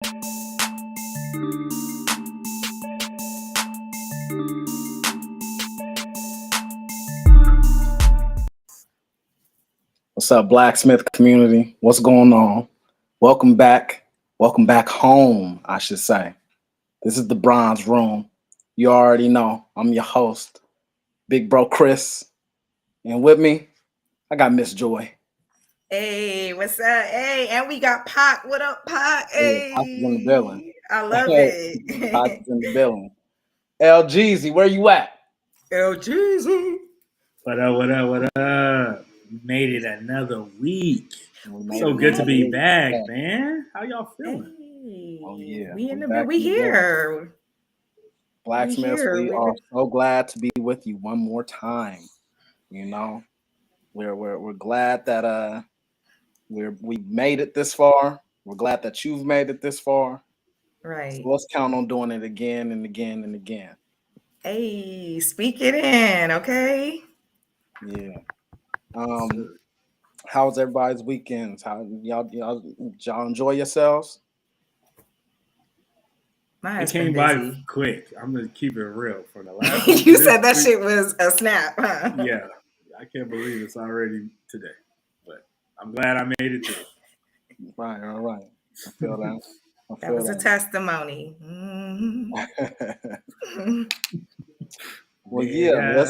What's up, Blacksmith community? What's going on? Welcome back. Welcome back home, I should say. This is the Bronze Room. You already know I'm your host, Big Bro Chris. And with me, I got Miss Joy. Hey, what's up? Hey, and we got Pac. What up, Pac? Hey, Pac is in the building. I love Pac it. is in the building. LJeezy, where you at? LJeezy. What up, what up, what up? We made it another week. So good to be back, man. How y'all feeling? Hey, Oh, yeah. we in the building. We here. Blacksmiths, we are so glad to be with you one more time. You know, we're glad that we made it this far. We're glad that you've made it this far. Right. So let's count on doing it again and again and again. Hey, speak it in, okay? Yeah. How's everybody's weekends? How y'all enjoy yourselves? It came by quick. I'm gonna keep it real for the last week. You said that shit was a snap, huh? Yeah. I can't believe it's already today. But I'm glad I made it through. Right, all right. I feel that. That was a testimony. Well, yeah.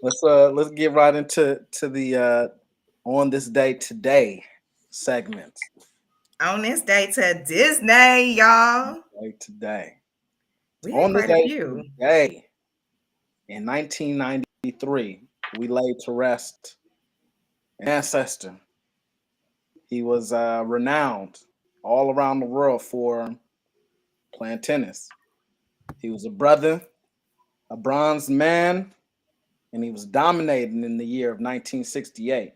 Let's get right into the on this day today segment. On this day to Disney, y'all. Today. We had quite a few. Today, in 1993, we laid to rest an ancestor. He was renowned all around the world for playing tennis. He was a brother, a bronze man, and he was dominating in the year of 1968.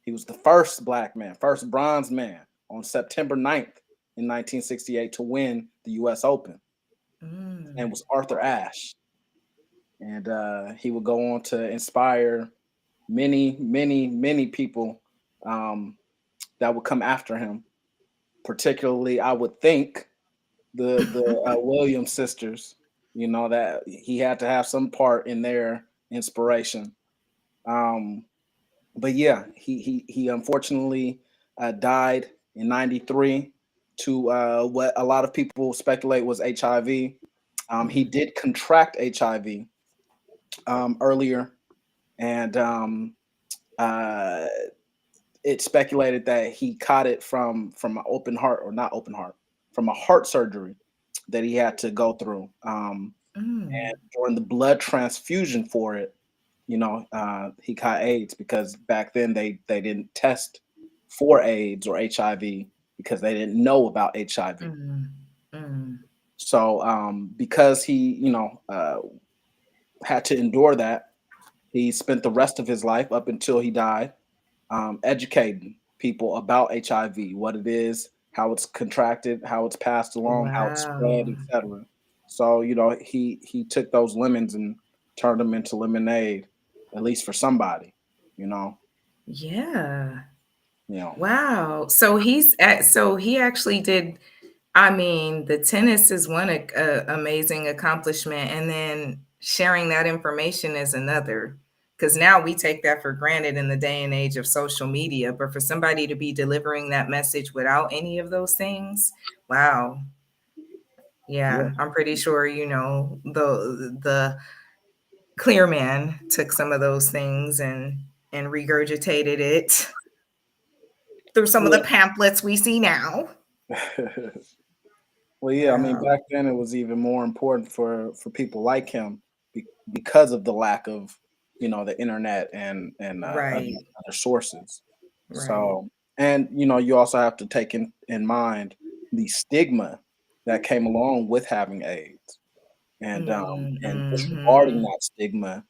He was the first black man, first bronze man on September 9th in 1968 to win the U.S. Open. And was Arthur Ashe. And he would go on to inspire many, many, many people that would come after him. Particularly, I would think the Williams sisters. You know, that he had to have some part in their inspiration. But yeah, he unfortunately died in '93 to what a lot of people speculate was HIV. He did contract HIV earlier, and it's speculated that he caught it from an open heart, or not open heart, from a heart surgery that he had to go through. And during the blood transfusion for it, you know, he caught AIDS, because back then they didn't test for AIDS or HIV because they didn't know about HIV. So because he, you know, had to endure that, he spent the rest of his life up until he died educating people about HIV, what it is, how it's contracted, how it's passed along, how it's spread, etc. So, you know, he took those lemons and turned them into lemonade, at least for somebody, you know. Yeah. Yeah. Wow. So he actually did. I mean, the tennis is one amazing accomplishment, and then sharing that information is another. Because now we take that for granted in the day and age of social media. But for somebody to be delivering that message without any of those things, wow. Yeah. I'm pretty sure, you know, the clear man took some of those things and regurgitated it through some of the pamphlets we see now. Well, yeah, I mean, back then it was even more important for people like him because of the lack of, you know, the internet and other sources. Right. So, and you know, you also have to take in mind the stigma that came along with having AIDS, and disregarding that stigma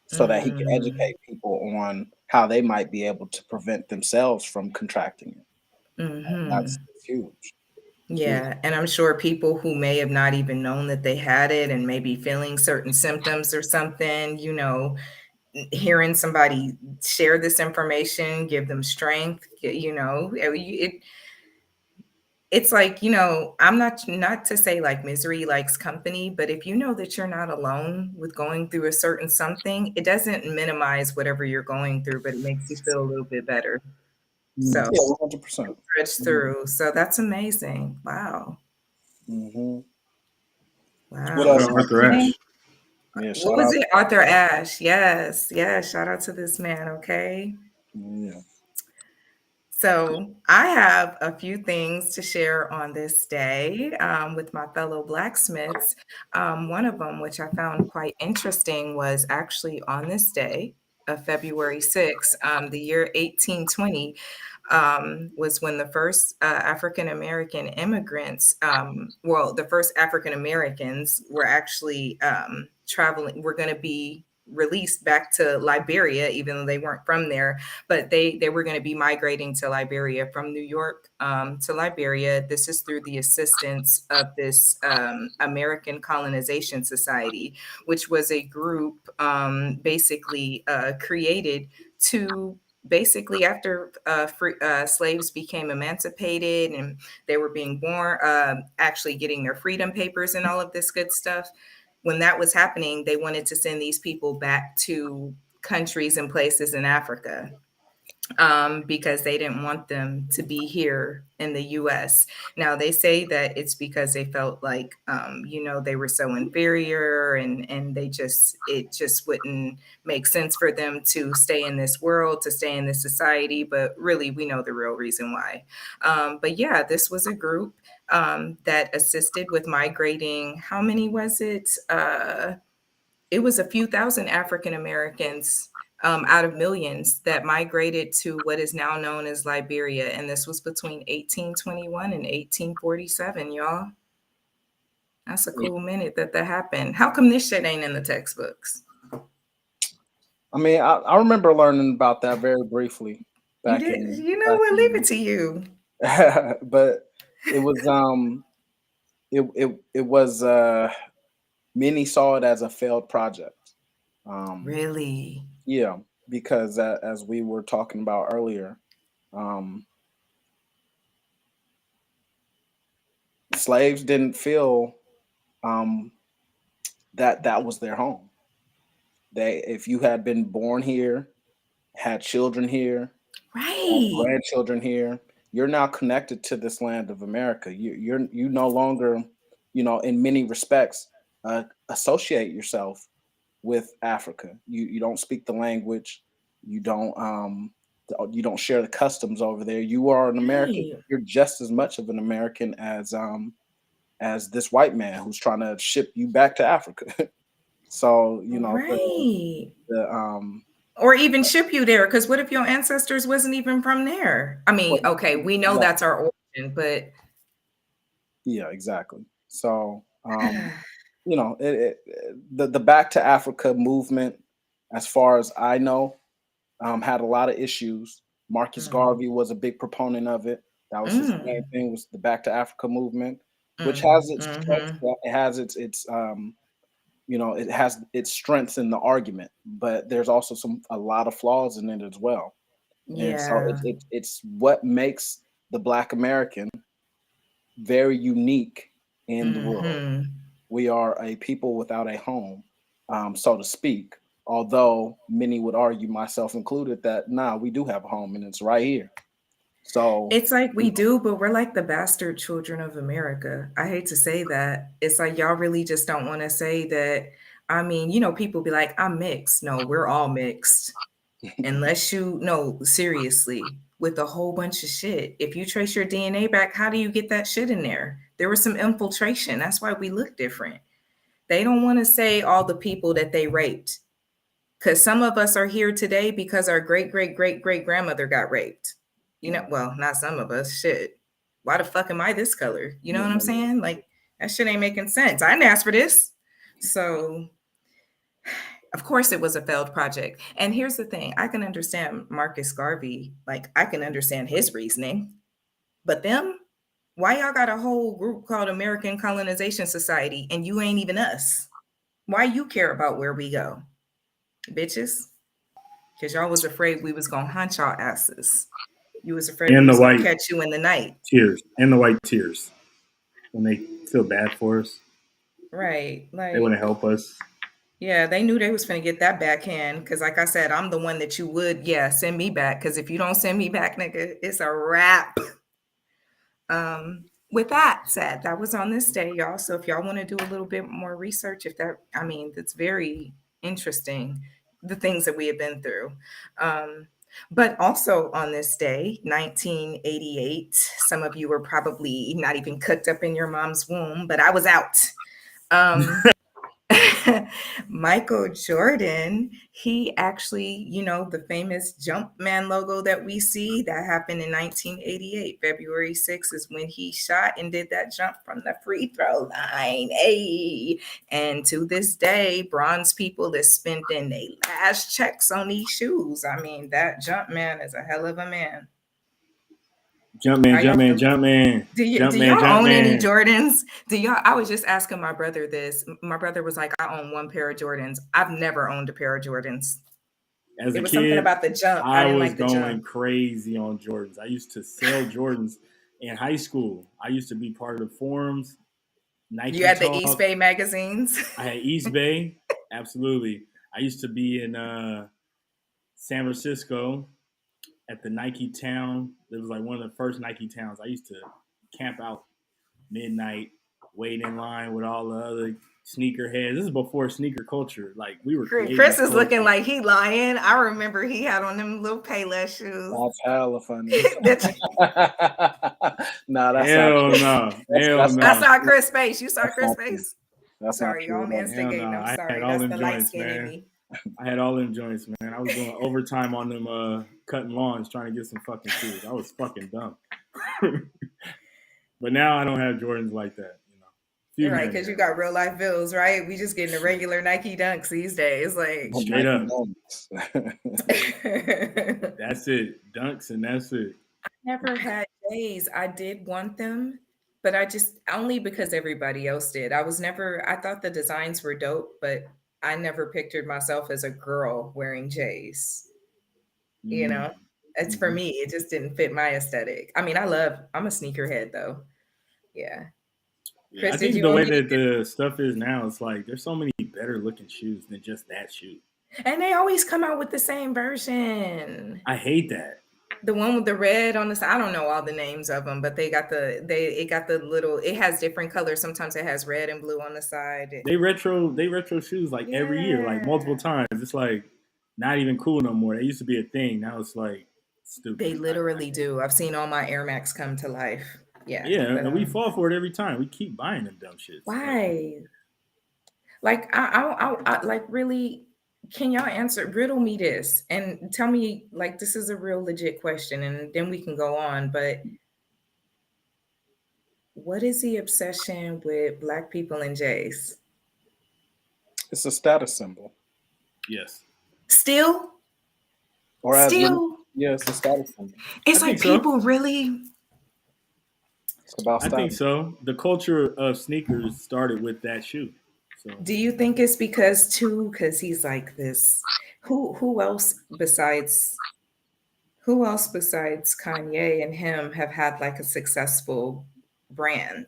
so that he could educate people on how they might be able to prevent themselves from contracting it. That's huge. Yeah, and I'm sure people who may have not even known that they had it and maybe feeling certain symptoms or something, you know, hearing somebody share this information, give them strength, you know, it's like, I'm not to say like misery likes company, but if you know that you're not alone with going through a certain something, it doesn't minimize whatever you're going through, but it makes you feel a little bit better. So Yeah, 100%. stretch through. So that's amazing. Wow. Mm-hmm. What Wow. Shout What else? out was Arthur his name? Ashe. Yeah, What shout was out. it? Arthur Ashe. Yes. Yes. Shout out to this man. Okay. Yeah. So, I have a few things to share on this day with my fellow blacksmiths. One of them, which I found quite interesting, was actually on this day of February 6th, the year 1820. Was when the first African American immigrants, well, the first African Americans were actually traveling, were going to be released back to Liberia, even though they weren't from there, but they were going to be migrating to Liberia from New York to Liberia. This is through the assistance of this American Colonization Society, which was a group basically created to basically after slaves became emancipated and they were being born, actually getting their freedom papers and all of this good stuff. When that was happening, they wanted to send these people back to countries and places in Africa because they didn't want them to be here in the US. Now, they say that it's because they felt like, they were so inferior and it just wouldn't make sense for them to stay in this world, to stay in this society. But really, we know the real reason why. But yeah, this was a group that assisted with migrating. How many was it? It was a few thousand African Americans out of millions that migrated to what is now known as Liberia. And this was between 1821 and 1847, y'all. That's a cool minute that happened. How come this shit ain't in the textbooks? I mean, I remember learning about that very briefly You back did, in you know back what? Leave it in, to you. but it was it was many saw it as a failed project. Um, Really? yeah, because as we were talking about earlier, um, slaves didn't feel um, that that was their home. They, if you had been born here, had children here, had Right. grandchildren here, you're now connected to this land of America. You no longer, in many respects, associate yourself with Africa. You don't speak the language. You don't you don't share the customs over there. You are an American. Right. You're just as much of an American as this white man who's trying to ship you back to Africa. So Right. the Or even ship you there, because what if your ancestors wasn't even from there? I mean, okay, we know yeah, that's our origin, but yeah, exactly. So the Back to Africa movement, as far as I know, had a lot of issues. Marcus mm, Garvey was a big proponent of it. That was his main mm, thing, was the Back to Africa movement, which mm, has its strengths. mhm. It has its it has its strengths in the argument, but there's also a lot of flaws in it as well. And so Yeah. it's what makes the Black American very unique in the world. Mhm. We are a people without a home, so to speak. Although many would argue, myself included, that we do have a home and it's right here. So, It's like we do, but we're like the bastard children of America. I hate to say that. It's like y'all really just don't want to say that. I mean, people be like, I'm mixed. No, we're all mixed. Unless you no, seriously, with a whole bunch of shit. If you trace your DNA back, how do you get that shit in there? There was some infiltration. That's why we look different. They don't want to say all the people that they raped. Because some of us are here today because our great, great, great, great grandmother got raped. right. Well, not some of us. Shit. Why the fuck am I this color? You know Yeah, what I'm saying? Like, that shit ain't making sense. I didn't ask for this. So of course it was a failed project. And here's the thing, I can understand Marcus Garvey, like I can understand his reasoning, but them, why y'all got a whole group called American Colonization Society and you ain't even us? Why you care about where we go? Bitches? Because y'all was afraid we was gonna hunt y'all asses. You was afraid we And the was gonna white catch you in the night. tears. And the white tears. When they feel bad for us. Right. They want to Like, help us. yeah, they knew they was gonna get that backhand. Cause like I said, I'm the one that you would, send me back. Cause if you don't send me back, nigga, it's a wrap. With that said, that was on this day, y'all. So if y'all want to do a little bit more research, that's very interesting, the things that we have been through. But also on this day, 1988, some of you were probably not even cooked up in your mom's womb, but I was out. Michael Jordan, he actually, the famous Jumpman logo that we see, that happened in 1988. February 6th is when he shot and did that jump from the free throw line. Hey, and to this day, bronze people is spending their last checks on these shoes. I mean, that Jumpman is a hell of a man. Jumpman. Do y'all own any Jordans? I was just asking my brother this. My brother was like, I own one pair of Jordans. I've never owned a pair of Jordans. As it a was kid, something about the jump. I didn't was like the going jump. crazy on Jordans. I used to sell Jordans in high school. I used to be part of the forums. Nike You had Talk. the East Bay magazines. I had East Bay, absolutely. I used to be in San Francisco at the Nike Town. It was like one of the first Nike towns. I used to camp out midnight, wait in line with all the other sneakerheads. This is before sneaker culture. Like, we were creating Chris is culture. looking like he lying. I remember he had on them little Payless shoes. That's hella funny. Nah, that's hell no. I saw Chris' face. You saw Chris' face? That's sorry, y'all man's thinking. No. I'm sorry. I had all That's them the light joints, skin in man. me. I had all them joints, man. I was doing overtime on them cutting lawns trying to get some fucking shoes. I was fucking dumb. But now I don't have Jordans like that, You're right, because you got real life bills, right? We just getting the regular Nike Dunks these days, like straight up. That's it, Dunks, and that's it. I never had J's. I did want them, but I just only because everybody else did. I thought the designs were dope, but I never pictured myself as a girl wearing J's. It's for me. It just didn't fit my aesthetic. I mean, I'm a sneakerhead though. Yeah. Chris, I think the way that the stuff is now, it's like there's so many better looking shoes than just that shoe. And they always come out with the same version. I hate that. The one with the red on the side. I don't know all the names of them, but it got the little. It has different colors. Sometimes it has red and blue on the side. They retro shoes like every year, like multiple times. It's like not even cool no more. They used to be a thing. Now it's like stupid. They literally do. I've seen all my Air Max come to life. Yeah, and we fall for it every time. We keep buying them dumb shits. Why? Like I like really. Can y'all riddle me this and tell me, like, this is a real legit question, and then we can go on. But what is the obsession with Black people and J's? It's a status symbol. Yes. Still. It's a status symbol. It's like people really. It's about status. I think so. The culture of sneakers started with that shoe. So. Do you think it's because he's like this? Who else besides Kanye and him have had like a successful brand?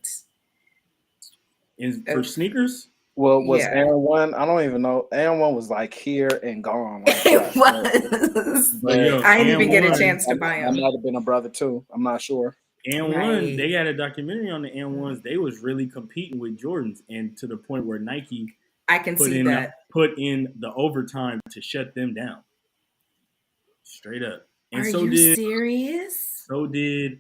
For sneakers? Well, was Aaron One? I don't even know. Aaron One was like here and gone. Like it was. But I didn't even get a chance to buy him. I might have been a brother too. I'm not sure. N1, they had a documentary on the N1s. They was really competing with Jordans, and to the point where Nike put in the overtime to shut them down. Straight up. And Are you serious? So did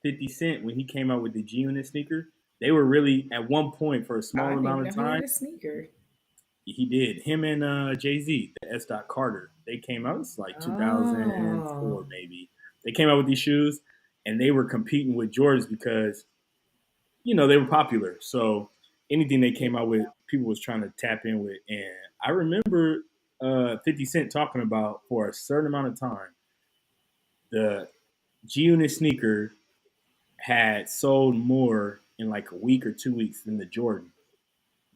50 Cent when he came out with the G-Unit sneaker. They were really, at one point, for a small amount of time. He had a sneaker. He did. Him and Jay-Z, the S. Carter, they came out. It's like 2004 maybe. They came out with these shoes. And they were competing with Jordans because, they were popular. So anything they came out with, people was trying to tap in with. And I remember 50 Cent talking about, for a certain amount of time, the G-Unit sneaker had sold more in like a week or 2 weeks than the Jordan.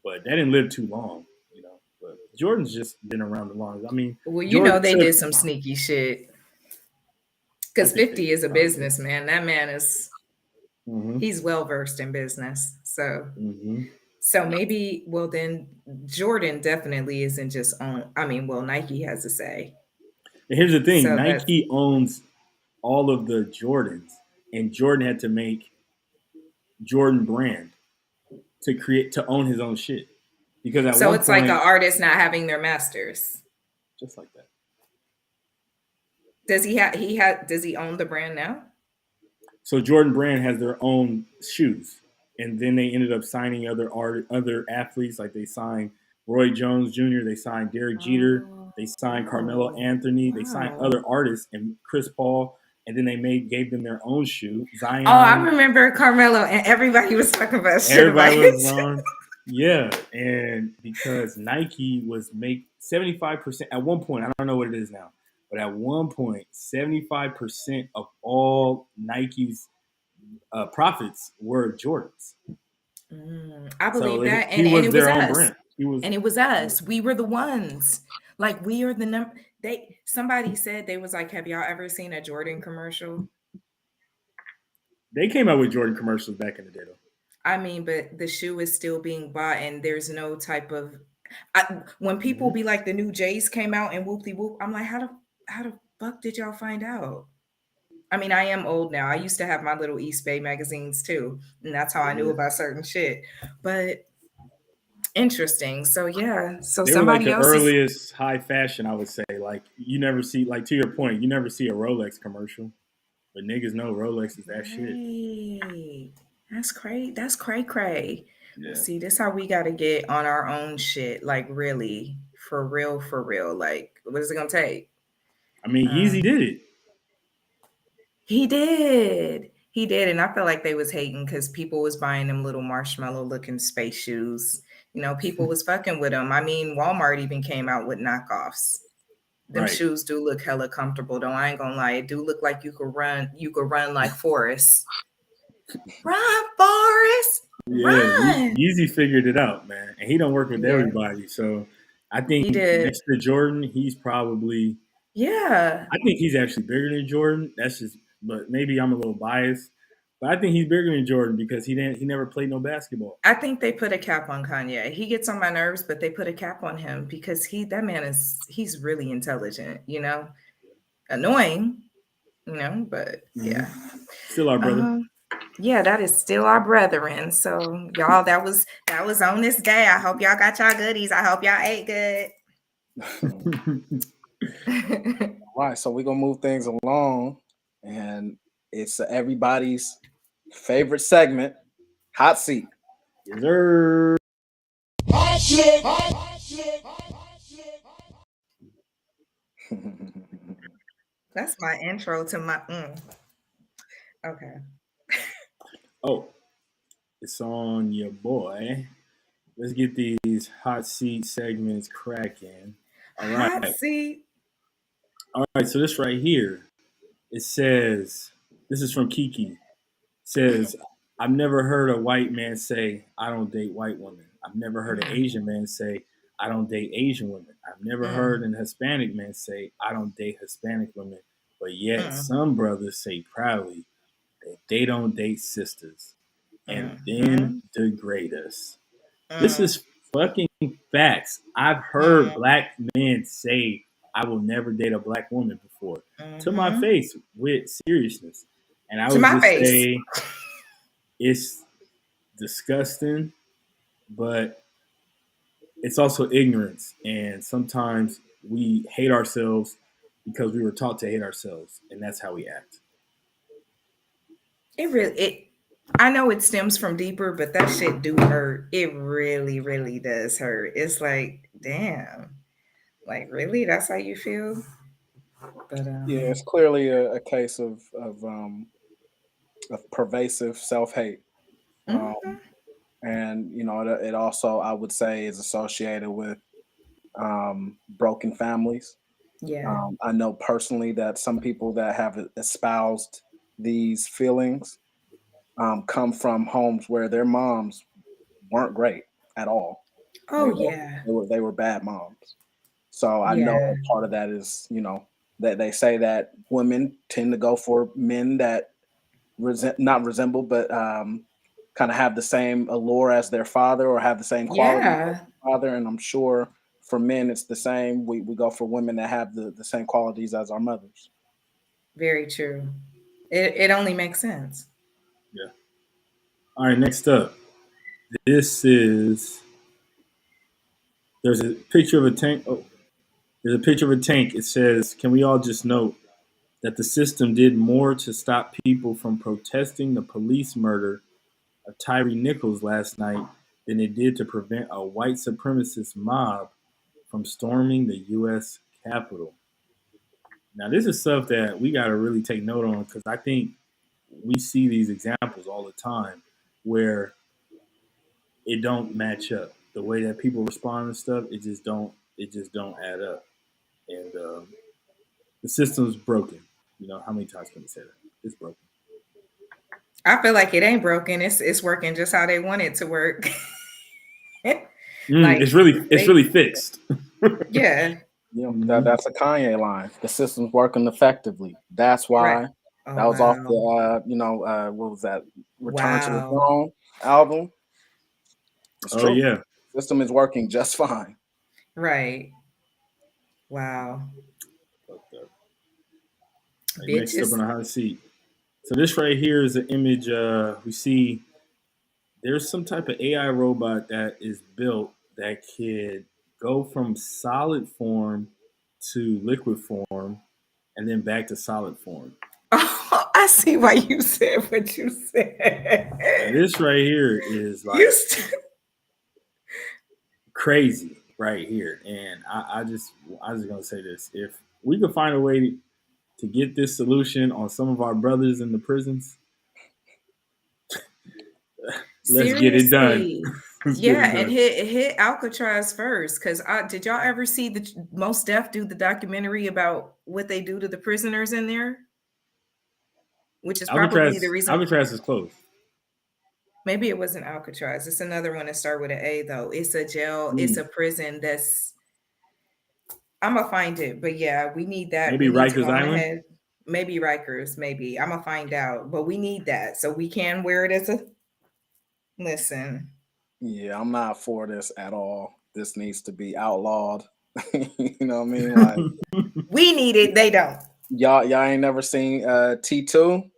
But that didn't live too long, But Jordan's just been around the longest. I mean, well, they did some sneaky shit. Because 50 is a businessman. That man is, Mm-hmm. he's well versed in business. So, Mm-hmm. so maybe, well, then Jordan definitely isn't just on. I mean, well, Nike has a say. And here's the thing: So that's, Nike owns all of the Jordans, and Jordan had to make Jordan brand to own his own shit. Because at so one it's like an point, artist not having their masters. just like that. Does does he own the brand now? So Jordan Brand has their own shoes, and then they ended up signing other athletes. Like they signed Roy Jones Jr., they signed Derek Jeter, Oh, they signed Carmelo Anthony, they signed wow. other artists and Chris Paul, and then they gave them their own shoe. Oh, I Zion, remember Carmelo, and everybody was talking about shit about everybody was it. on. Yeah, and because Nike was make 75% at one point, I don't know what it is now, but at one point, 75% of all Nike's profits were Jordans. I So believe that, he and was it was their own us, brand. He was. and it was us. We were the ones. Like we are the number. They somebody said they was like, "Have y'all ever seen a Jordan commercial?" They came out with Jordan commercials back in the day, though. I mean, but the shoe is still being bought, and there's no type of. When people Mm-hmm. be like, "The new Jays came out," and whoop de whoop, I'm like, how the fuck did y'all find out? I mean, I am old now. I used to have my little East Bay magazines too, and that's how I knew Yeah. about certain shit. But interesting. So yeah. So They were like somebody the else is earliest high fashion, I would say. Like you never see, like to your point, you never see a Rolex commercial, but niggas know Rolex is that shit. right. That's cray. That's cray cray. Well, Yeah, see, this how we gotta get on our own shit. Like really, for real, for real. Like, what is it gonna take? I mean Yeezy Um, did it. he did. He did, and I feel like they was hating because people was buying them little marshmallow looking space shoes. People was fucking with them. I mean, Walmart even came out with knockoffs. Them Right. shoes do look hella comfortable, though. I ain't gonna lie. It do look like you could run. You could run like Forrest. Run, Forrest. Yeah, Run. Yeezy figured it out, man, and he don't work with Yeah, everybody. So I think he did. next to Jordan, he's probably. Yeah. I think he's actually bigger than Jordan. That's just, but maybe I'm a little biased. But I think he's bigger than Jordan because he never played no basketball. I think they put a cap on Kanye. He gets on my nerves, but they put a cap on him because that man he's really intelligent. Annoying, but Mm-hmm. yeah. Still our brother. Yeah, that is still our brethren. So y'all, that was on this day. I hope y'all got y'all goodies. I hope y'all ate good. All right, so we're gonna move things along, and it's everybody's favorite segment, hot seat. Yes, sir. Hot shit. Hot shit. That's my intro to my. Okay. Oh, it's on your boy. Let's get these hot seat segments cracking. All right. Hot seat. All right. So this right here, it says, this is from Kiki. It says, I've never heard a white man say, I don't date white women. I've never heard an Asian man say, I don't date Asian women. I've never heard an Hispanic man say, I don't date Hispanic women. But yet some brothers say proudly that they don't date sisters and then degrade us. This is fucking facts. I've heard black men say, I will never date a black woman before to my face with seriousness. And I To would my just face. say it's disgusting, but it's also ignorance. And sometimes we hate ourselves because we were taught to hate ourselves, and that's how we act. I know it stems from deeper, but that shit do hurt. It really, really does hurt. It's like, damn. Like, really? That's how you feel? But Yeah, it's clearly a case of pervasive self hate, mhm. and it also, I would say, is associated with broken families. Yeah. I know personally that some people that have espoused these feelings come from homes where their moms weren't great at all. Oh yeah. They were bad moms. So I know Yeah. part of that is that they say that women tend to go for men that not resemble, but kind of have the same allure as their father or have the same qualities as Yeah, their father. And I'm sure for men it's the same. We go for women that have the same qualities as our mothers. very true. It only makes sense. Yeah. All right, next up. This is there's a picture of a tank. Oh, there's a picture of a tank. It says, "Can we all just note that the system did more to stop people from protesting the police murder of Tyree Nichols last night than it did to prevent a white supremacist mob from storming the U.S. Capitol." Now, this is stuff that we got to really take note on because I think we see these examples all the time where it don't match up. The way that people respond and stuff, it just don't add up. And the system's broken. You know, how many times can we say that? It's broken. I feel like it ain't broken. It's working just how they want it to work. Like It's they, really fixed. yeah, You know, Mhm. that's a Kanye line. The system's working effectively. That's right. why. Oh That was off wow, the what was that? Return to the wow, Throne album. It's Oh true. yeah. System is working just fine. right, wow. Fucked up. All right, next up on Bitches. the hot seat. So this right here is an image. We see there's some type of AI robot that is built that could go from solid form to liquid form and then back to solid form. Oh, I see why you said what you Now said. this right here is You like crazy right here, and I just gonna say this: if we could find a way to get this solution on some of our brothers in the prisons, let's get it done. seriously. Let's get Yeah, it and done. hit Alcatraz first, because did y'all ever see the Most Def do the documentary about what they do to the prisoners in there? Which is probably the reason. Alcatraz is closed. Maybe it wasn't Alcatraz. It's another one that start with an A though. It's a jail. It's Mm. a prison. That's I'm gonna find it. But yeah, we need that. Maybe We need to Rikers go on Island. ahead. Maybe Rikers. Maybe I'm gonna find out. But we need that so we can wear it as a listen. Yeah, I'm not for this at all. This needs to be outlawed. You know what I mean? Like We need it. They don't. y'all ain't never seen T2?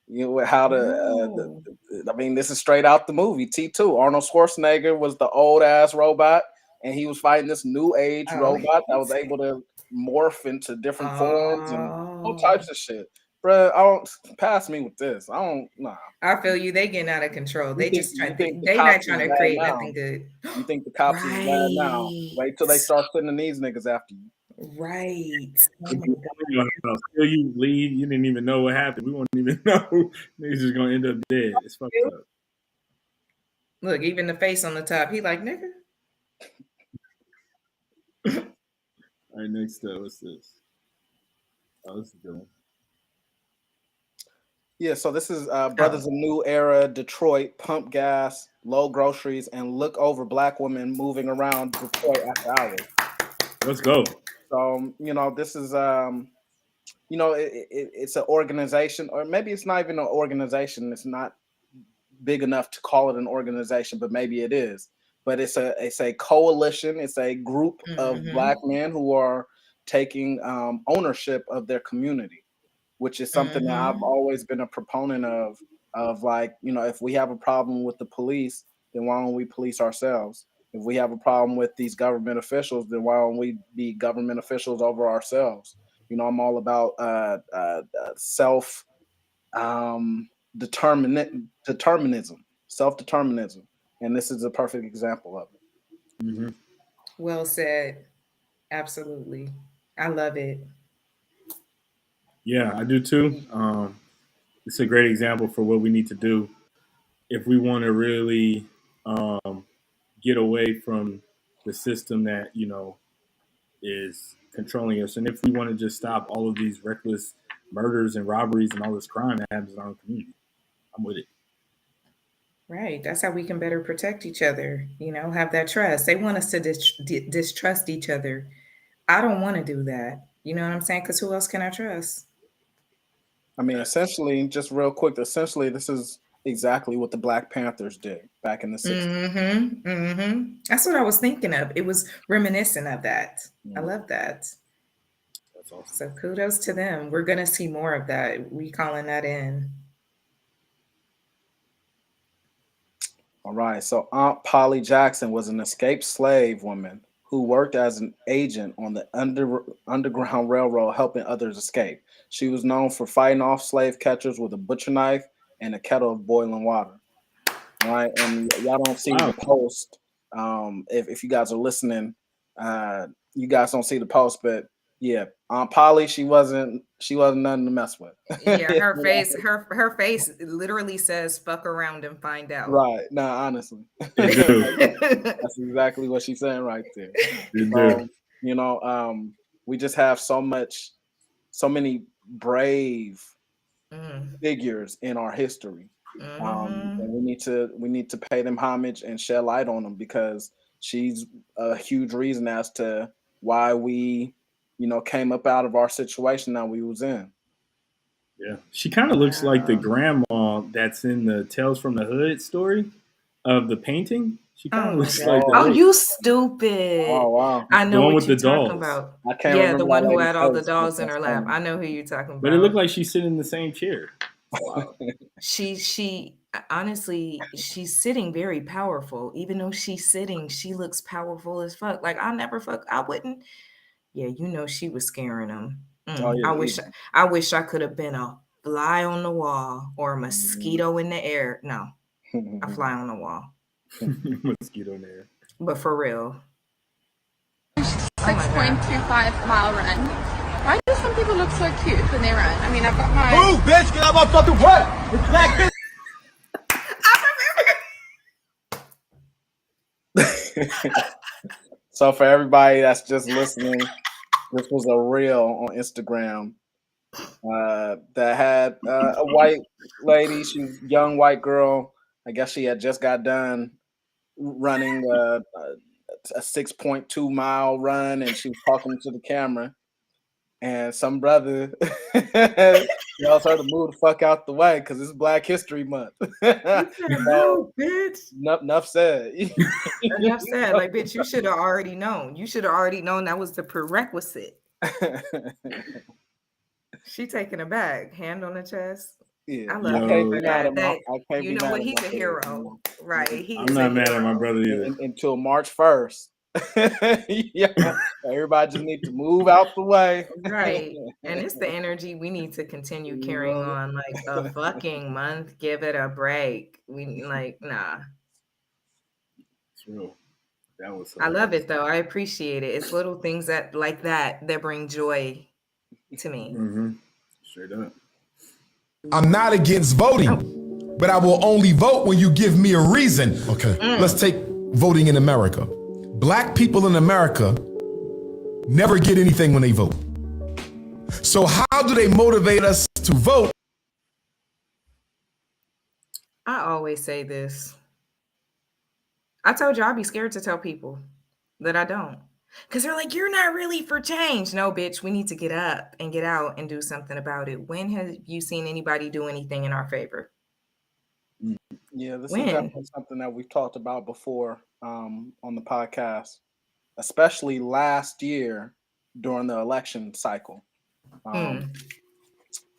You know how No. I mean, this is straight out the movie T2. Arnold Schwarzenegger was the old ass robot, and he was fighting this new age Oh, robot that was able to morph into different forms and all oh. types of shit. Bruh, I don't pass me with this. I don't nah. I feel you. They getting out of control. They just You trying. think the They not cops is trying to bad create now? nothing good. You think the cops is bad now? Right. Wait till they start sending these niggas after you. Right. Oh my Until you leave, you didn't even know what happened. We won't even know. Niggas just gonna end up dead. It's fucked God. up. Look, even the face on the top. He like nigga. All right, next up, what's this? Oh, this is a good one. Yeah, so this is Oh, Brothers of New Era, Detroit, pump gas, low groceries, and look over black women moving around Detroit after hours. Let's go. So, this is, it's an organization, or maybe it's not even an organization. It's not big enough to call it an organization, but maybe it is. But it's a coalition. It's a group of black mm-hmm. men who are taking ownership of their community, which is something that I've Mm-hmm. always been a proponent of like, if we have a problem with the police, then why don't we police ourselves? If we have a problem with these government officials, then why don't we be government officials over ourselves? I'm all about self determinism, self determinism, and this is a perfect example of it. Hmm. Well said. Absolutely. I love it. Yeah, I do too. It's a great example for what we need to do if we want to really get away from the system that is controlling us, and if we want to just stop all of these reckless murders and robberies and all this crime that happens in our community. I'm with it. Right. That's how we can better protect each other, have that trust. They want us to distrust each other. I don't want to do that. You know what I'm saying? Because who else can I trust? I mean, essentially, just real quick, essentially, this is exactly what the Black Panthers did back in the 60s. Mm-hmm. Mm-hmm. That's what I was thinking of. It was reminiscent of that. I love that. That's awesome. So kudos to them. We're gonna see more of that. We calling that in. All right. So Aunt Polly Jackson was an escaped slave woman who worked as an agent on the Underground Railroad, helping others escape. She was known for fighting off slave catchers with a butcher knife and a kettle of boiling water. All right, and y'all don't see Wow. the post. If you guys are listening, you guys don't see the post, but yeah, Aunt Polly, she wasn't nothing to mess with. Yeah, her face literally says "fuck around and find out." Right. Nah, honestly. It do. That's exactly what she's saying right there. It So, do. you know, we just have so many brave Mm, figures in our history. mhm. And we need to pay them homage and shed light on them because she's a huge reason as to why we, came up out of our situation that we was in. Yeah. She kind of looks like the Wow. grandma that's in the Tales from the Hood story of the painting. She kind Oh of my looks like god. Oh, Oh, that. you oh stupid. wow. I The know one what with the you're talking dolls. about. I can't Yeah, remember the that one who lady's had all the face, but dolls in that's her lap. funny. I know who you're talking But it looked about. like she's sitting in the same chair. It's wild. She honestly, she's sitting very powerful. Even though she's sitting, she looks powerful as fuck. Like I wouldn't. Yeah, you know she was scaring him. Oh yeah, I wish I could have been a fly on the wall or a easy. mosquito in the air. No, a fly on the wall. Mosquito in there. But for real. Oh my god. 6.25-mile run. Why do some people look so cute when they run? I mean, I've got my... Move, bitch! Get out my fucking way! It's black bitch! So for everybody that's just listening, this was a reel on Instagram that had a white lady. She's a young white girl. I guess she had just got done running a 6.2 mile run, and she was talking to the camera. And some brother tells her to move the fuck out the way because it's Black History Month. He said, So, "No, bitch." enough said. Enough said. Like, bitch, you should have already known. You should have already known that was the prerequisite. She taking it back, hand on the chest. Yeah, I I love Yo, him can't be for mad that. at That I can't you be know mad what? at He's my a boy, hero, right? He I'm is a not mad at my hero. brother either. Until March 1st. Yeah, everybody just need to move out the way. Right. And it's the energy we need to continue You carrying know? on like a fucking month. Give it a break. We like, nah. It's real. That was I love hilarious. it though. I appreciate it. It's little things that like that bring joy to me. Mm-hmm. Straight up. I'm not against voting, but I will only vote when you give me a reason. Okay, let's take voting in America. Black people in America never get anything when they vote. So how do they motivate us to vote? I always say this. I told you I'd be scared to tell people that I don't. Because they're like, you're not really for change. No, bitch, we need to get up and get out and do something about it. When have you seen anybody do anything in our favor? Yeah, this is When? definitely something that we've talked about before on the podcast, especially last year during the election cycle. Um,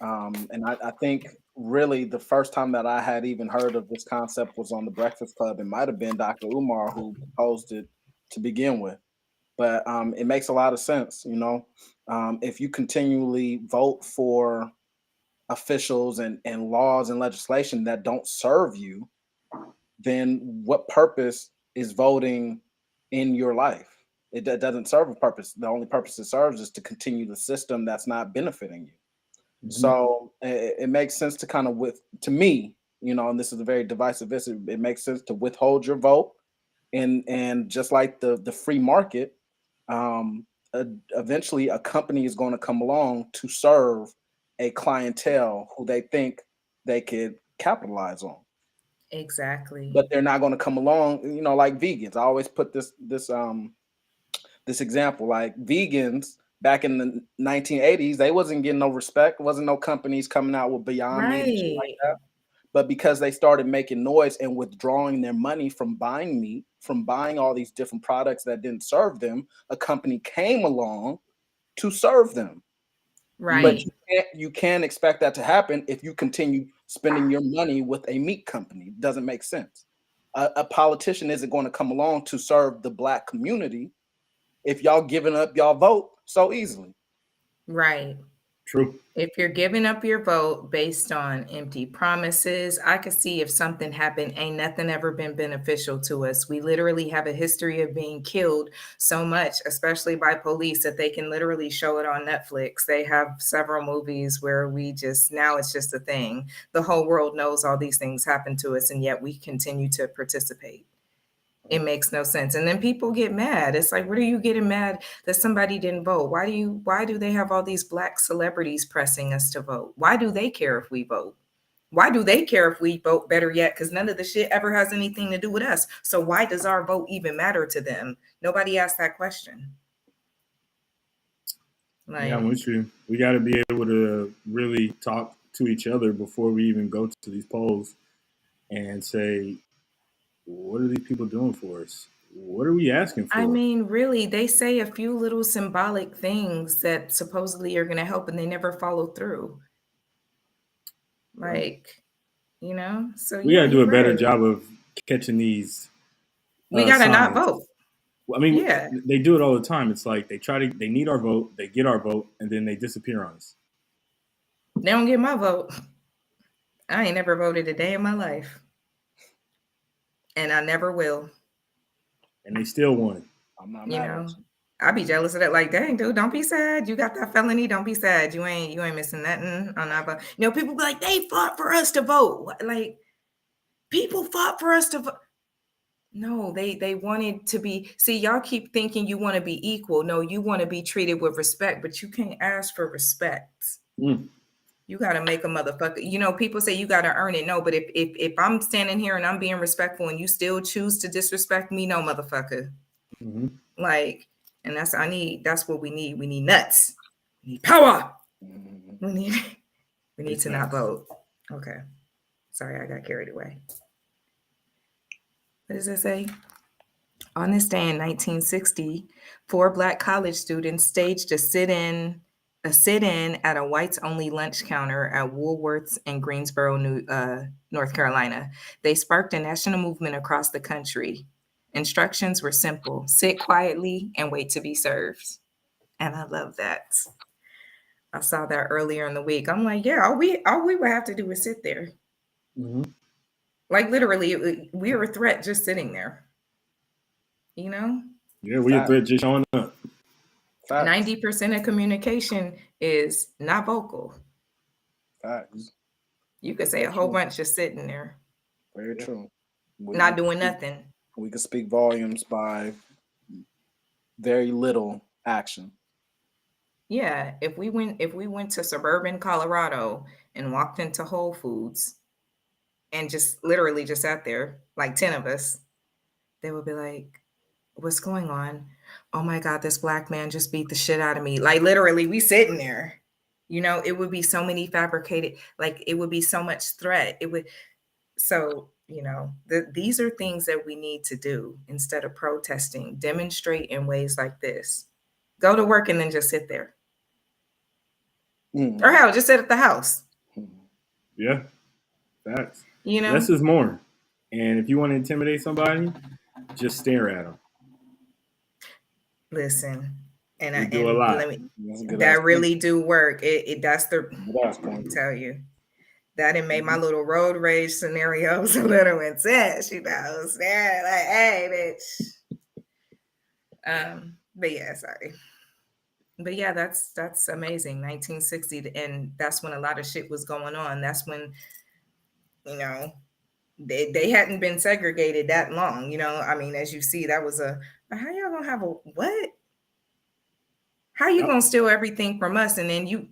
Mm, and I think really the first time that I had even heard of this concept was on the Breakfast Club. It might have been Dr. Umar who proposed it to begin with, but it makes a lot of sense. If you continually vote for officials and laws and legislation that don't serve you, then what purpose is voting in your life? It doesn't serve a purpose. The only purpose it serves is to continue the system that's not benefiting you. Mm-hmm. So it makes sense to kind of to me, and this is a very divisive issue. It makes sense to withhold your vote, and just like the free market, eventually a company is going to come along to serve a clientele who they think they could capitalize on. exactly. But they're not going to come along, like vegans. I always put this example, like vegans back in the 1980s, they wasn't getting no respect. Wasn't no companies coming out with Beyond Meat and shit like Right. that. But because they started making noise and withdrawing their money from buying meat, from buying all these different products that didn't serve them, a company came along to serve them. But Right. you can't expect that to happen if you continue spending your money with a meat company. It doesn't make sense. A politician isn't going to come along to serve the black community if y'all giving up y'all vote so easily. Right. True. If you're giving up your vote based on empty promises, I could see if something happened, ain't nothing ever been beneficial to us. We literally have a history of being killed so much, especially by police, that they can literally show it on Netflix. They have several movies where now it's just a thing. The whole world knows all these things happen to us, and yet we continue to participate. It makes no sense. And then people get mad. It's like, what are you getting mad that somebody didn't vote? Why do they have all these black celebrities pressing us to vote? Why do they care if we vote? Why do they care if we vote? Better yet, because none of the shit ever has anything to do with us. So why does our vote even matter to them? Nobody asked that question. Yeah, I'm with you. We got to be able to really talk to each other before we even go to these polls and say, what are these people doing for us? What are we asking for? I mean, really, they say a few little symbolic things that supposedly are going to help, and they never follow through. Like, so we got to do a better job of catching these. We got to not vote. I mean, they do it all the time. It's like they need our vote, they get our vote, and then they disappear on us. They don't get my vote. I ain't never voted a day in my life. And I never will. And they still won. I'm not mad. I'd be jealous of that. Like, dang, dude, don't be sad. You got that felony. Don't be sad. You ain't missing nothing on that vote. People be like, they fought for us to vote. Like, people fought for us to vote. No, they wanted to be. See, y'all keep thinking you want to be equal. No, you want to be treated with respect, but you can't ask for respect. You got to make a motherfucker. People say you got to earn it. No, but if I'm standing here and I'm being respectful and you still choose to disrespect me, no, motherfucker. Mm-hmm. Like, and that's what we need. We need nuts. We need power. We need to not vote. Okay. Sorry, I got carried away. What does it say? On this day in 1960, 4 black college students staged a sit-in at a whites-only lunch counter at Woolworth's in Greensboro, North Carolina. They sparked a national movement across the country. Instructions were simple: sit quietly and wait to be served. And I love that. I saw that earlier in the week. I'm like, yeah, all we would have to do is sit there. Mm-hmm. Like, literally, we were a threat just sitting there. Yeah, we a threat just showing up. 90% of communication is not vocal. Facts. You could say a whole bunch just sitting there. Very true. Not doing nothing. We could speak volumes by very little action. Yeah, if we went to suburban Colorado and walked into Whole Foods and just literally just sat there, like 10 of us, they would be like, what's going on? Oh my God, this black man just beat the shit out of me. Like, literally, we sitting there. It would be so many fabricated, like, it would be so much threat. These are things that we need to do instead of protesting. Demonstrate in ways like this. Go to work and then just sit there. Or hell, just sit at the house. Yeah, facts. Less is more. And if you want to intimidate somebody, just stare at them. Listen, and I do a lot. That really do work. That's the. Let me tell you, that it made my little road rage scenarios a little intense. Staring like, hey, bitch. But yeah, sorry. But yeah, that's amazing. 1960, and that's when a lot of shit was going on. That's when, they hadn't been segregated that long. I mean, as you see, that was how y'all gonna have a what? How you gonna steal everything from us and then you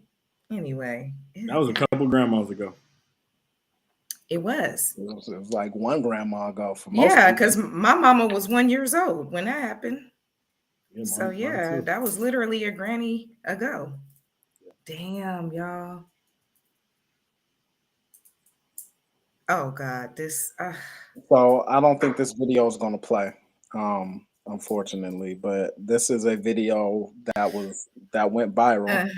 anyway? That was a couple grandmas ago. It was. It was like one grandma ago for most. Yeah, because my mama was 1 year old when that happened. Yeah, So mine too. that was literally a granny ago. Damn, y'all. Oh God, this. So I don't think this video is gonna play, unfortunately. But this is a video that went viral uh,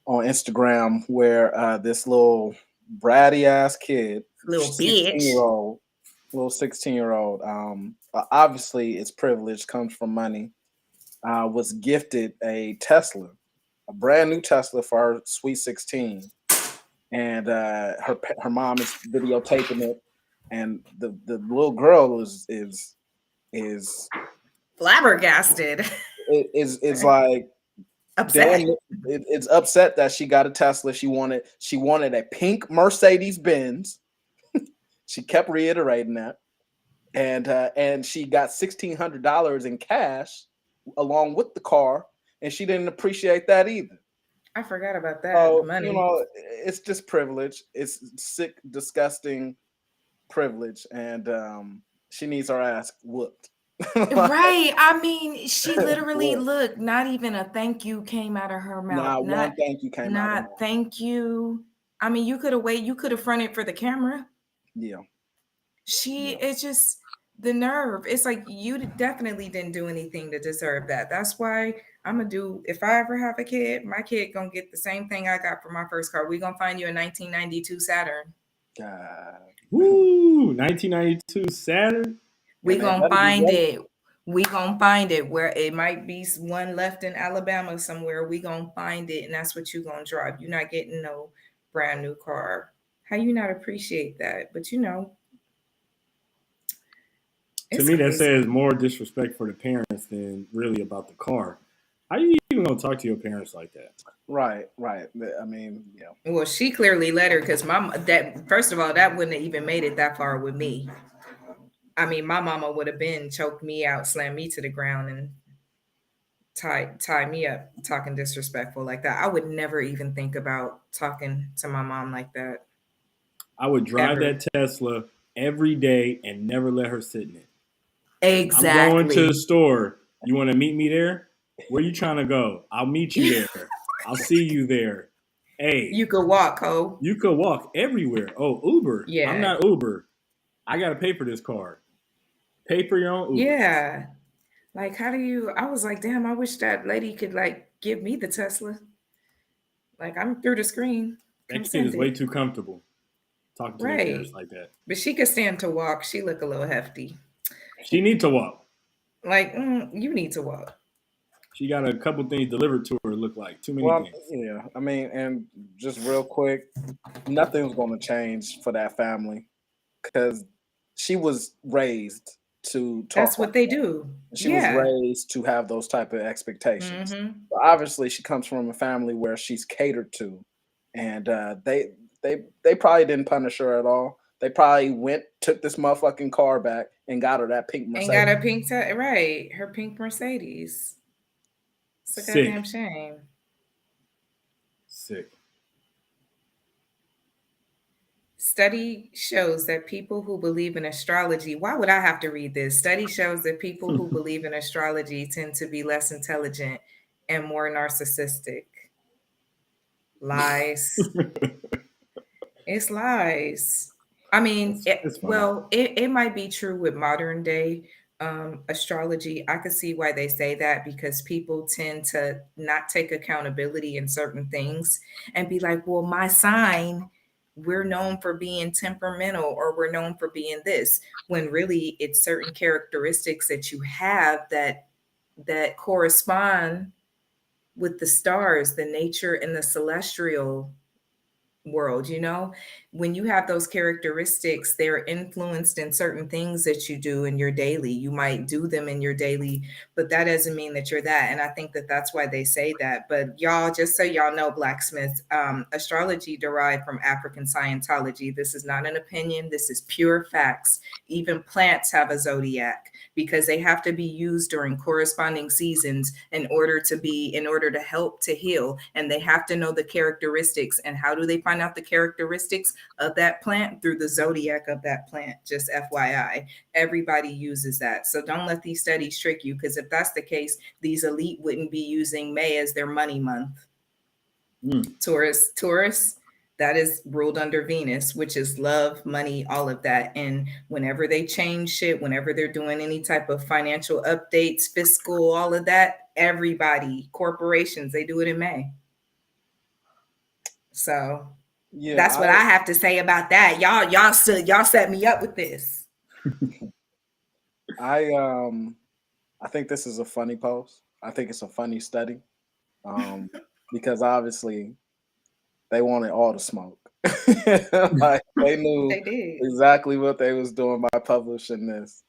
on Instagram where this little bratty ass kid, little 16 bitch. year old, little 16-year-old, obviously it's privilege, comes from money, was gifted a Tesla, a brand new Tesla for her sweet 16, and her mom is videotaping it, and the little girl is Flabbergasted. is like, Upset. damn, it's upset that she got a Tesla. She wanted a pink Mercedes Benz. She kept reiterating that, and she got $1,600 in cash along with the car, and she didn't appreciate that either. I forgot about that. The So money. it's just privilege. It's sick, disgusting privilege, and she needs her ass whooped. Right. I mean, she literally Whooped. look, not even a thank you came out of her mouth. Not one thank you came out of her Not mouth. thank you. I mean, you could have fronted for the camera. Yeah. It's just the nerve. It's like you definitely didn't do anything to deserve that. That's why I'm gonna do, if I ever have a kid, my kid gonna get the same thing I got for my first car. We gonna find you a 1992 Saturn. God. Woo! 1992 Saturn. We And they gonna better be find great. it. We gonna find it where it might be one left in Alabama somewhere. We gonna find it, and that's what you gonna drive. You're not getting no brand new car. How you not appreciate that? But To it's me, that crazy. says more disrespect for the parents than really about the car. How you even gonna talk to your parents like that? Right. I mean, yeah. Well, she clearly let her because that first of all, that wouldn't have even made it that far with me. I mean, my mama would have been choked me out, slammed me to the ground, and tie me up talking disrespectful like that. I would never even think about talking to my mom like that. I would drive Ever. that Tesla every day and never let her sit in it. I'm going to the Exactly. store. You want to meet me there? Where you trying to go? I'll meet you there. I'll see you there. Hey, You could walk, Ho. you could walk everywhere. Oh, Uber. I'm Yeah. not Uber. I got to pay for this car. Pay for your own Uber. Yeah. Like, how do you? I was like, damn, I wish that lady could, like, give me the Tesla. Like, I'm through the screen. Come That kid send is way it. too comfortable talking to their parents Right. like that. But she could stand to walk. She look a little hefty. She need to walk. Like, you need to walk. She got a couple things delivered to her. Look like too many Well, things. yeah. I mean, and just real quick, nothing's going to change for that family because she was raised to talk That's like what they that. do. She was Yeah. raised to have those type of expectations. Mm-hmm. So obviously, she comes from a family where she's catered to, and they probably didn't punish her at all. They probably took this motherfucking car back, and got her that pink And got Mercedes. a pink, right? Her pink Mercedes. It's a goddamn Sick. shame. Sick. Study shows that people who believe in astrology, why would I have to read this? Study shows that people who believe in astrology tend to be less intelligent and more narcissistic. Lies. It's lies. I mean, It's funny. it might be true with modern day astrology. I could see why they say that because people tend to not take accountability in certain things and be like, well, my sign, we're known for being temperamental or we're known for being this, when really it's certain characteristics that you have that correspond with the stars, the nature and the celestial world. When you have those characteristics, they're influenced in certain things that you do in your daily. You might do them in your daily, but that doesn't mean that you're that. And I think that that's why they say that. But y'all, just so y'all know, Blacksmiths, astrology derived from African Scientology. This is not an opinion, this is pure facts. Even plants have a zodiac because they have to be used during corresponding seasons in order to help to heal, and they have to know the characteristics. And how do they find out the characteristics? of that plant through the zodiac of that plant. Just FYI, everybody uses that. So don't let these studies trick you, because if that's the case, these elite wouldn't be using May as their money month. Taurus, that is ruled under Venus, which is love, money, all of that. And whenever they change shit, whenever they're doing any type of financial updates, fiscal, all of that, everybody, corporations, they do it in May. So Yeah, that's what I have to say about that. Y'all set me up with this. I think this is a funny post. I think it's a funny study, because obviously they wanted all the smoke. Like they knew They did. exactly what they was doing by publishing this.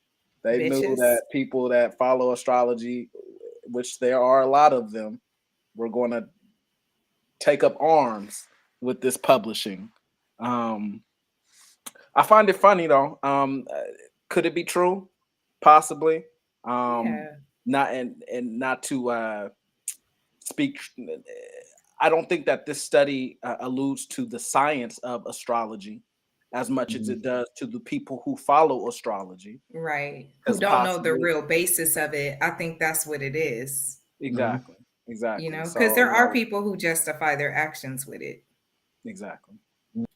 They knew Bitches. that people that follow astrology, which there are a lot of them, were going to take up arms with this publishing. I find it funny though. Could it be true? Possibly. Yeah. Not to speak. I don't think that this study alludes to the science of astrology as much as it does to the people who follow astrology. Right. Who don't know the real basis of it. I think that's what it is. Exactly. Exactly. You know, So, because there are like, people who justify their actions with it. exactly.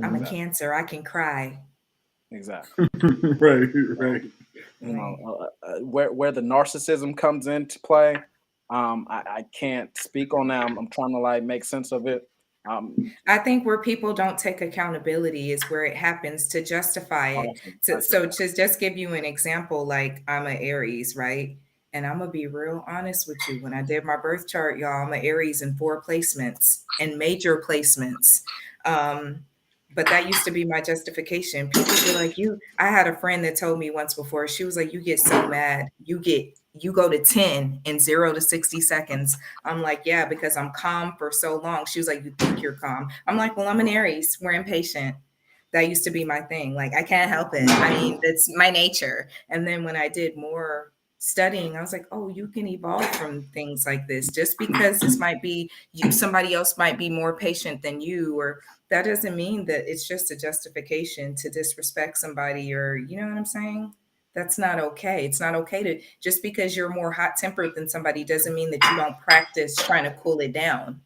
I'm a Cancer. I can cry. Exactly. Right. You know, where the narcissism comes into play, I can't speak on that. I'm trying to like make sense of it. I think where people don't take accountability is where it happens to justify it. So to just give you an example, like I'm an Aries, right? And I'm gonna be real honest with you. When I did my birth chart, y'all, I'm an Aries in 4 placements and major placements. But that used to be my justification. People be like, I had a friend that told me once before, she was like, you get so mad, you go to 10 in 0 to 60 seconds. I'm like, yeah, because I'm calm for so long. She was like, you think you're calm? I'm like, well, I'm an Aries. We're impatient. That used to be my thing. Like, I can't help it. I mean, that's my nature. And then when I did more studying, I was like, oh, you can evolve from things like this. Just because this might be somebody else might be more patient than you, or that doesn't mean that it's just a justification to disrespect somebody, or you know what I'm saying? That's not okay. It's not okay to, just because you're more hot tempered than somebody doesn't mean that you don't practice trying to cool it down.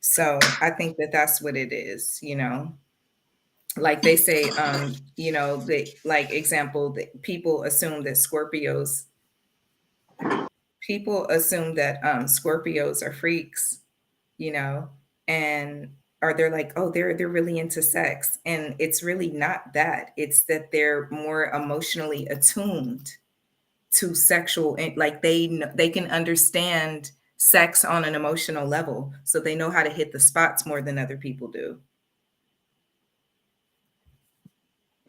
So I think that that's what it is, you know. Like they say, you know, like example, that people assume that Scorpios are freaks, you know, and or they're like, oh, they're really into sex, and it's really not that. It's that they're more emotionally attuned to sexual, and like they can understand sex on an emotional level, so they know how to hit the spots more than other people do.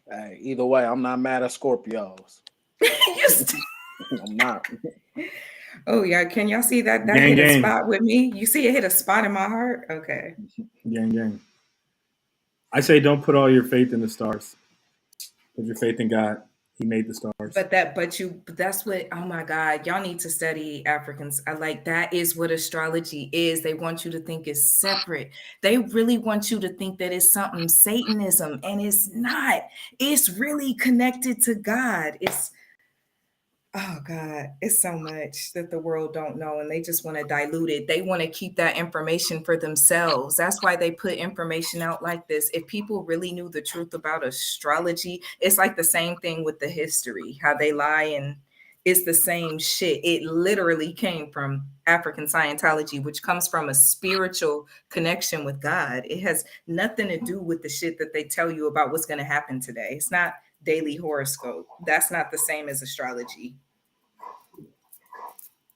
Hey, either way, I'm not mad at Scorpios. I'm not. Oh yeah, can y'all see that Gang, hit a gang. spot with me? You see it hit a spot in my heart? Okay. Gang. I say don't put all your faith in the stars. Put your faith in God. He made the stars. But that's what, oh my God, y'all need to study Africans. I like, that is what astrology is. They want you to think it's separate. They really want you to think that it's something Satanism, and it's not. It's really connected to God. Oh God, it's so much that the world don't know, and they just want to dilute it. They want to keep that information for themselves. That's why they put information out like this. If people really knew the truth about astrology, it's like the same thing with the history, how they lie, and it's the same shit. It literally came from African Scientology, which comes from a spiritual connection with God. It has nothing to do with the shit that they tell you about what's going to happen today. It's not daily horoscope. That's not the same as astrology.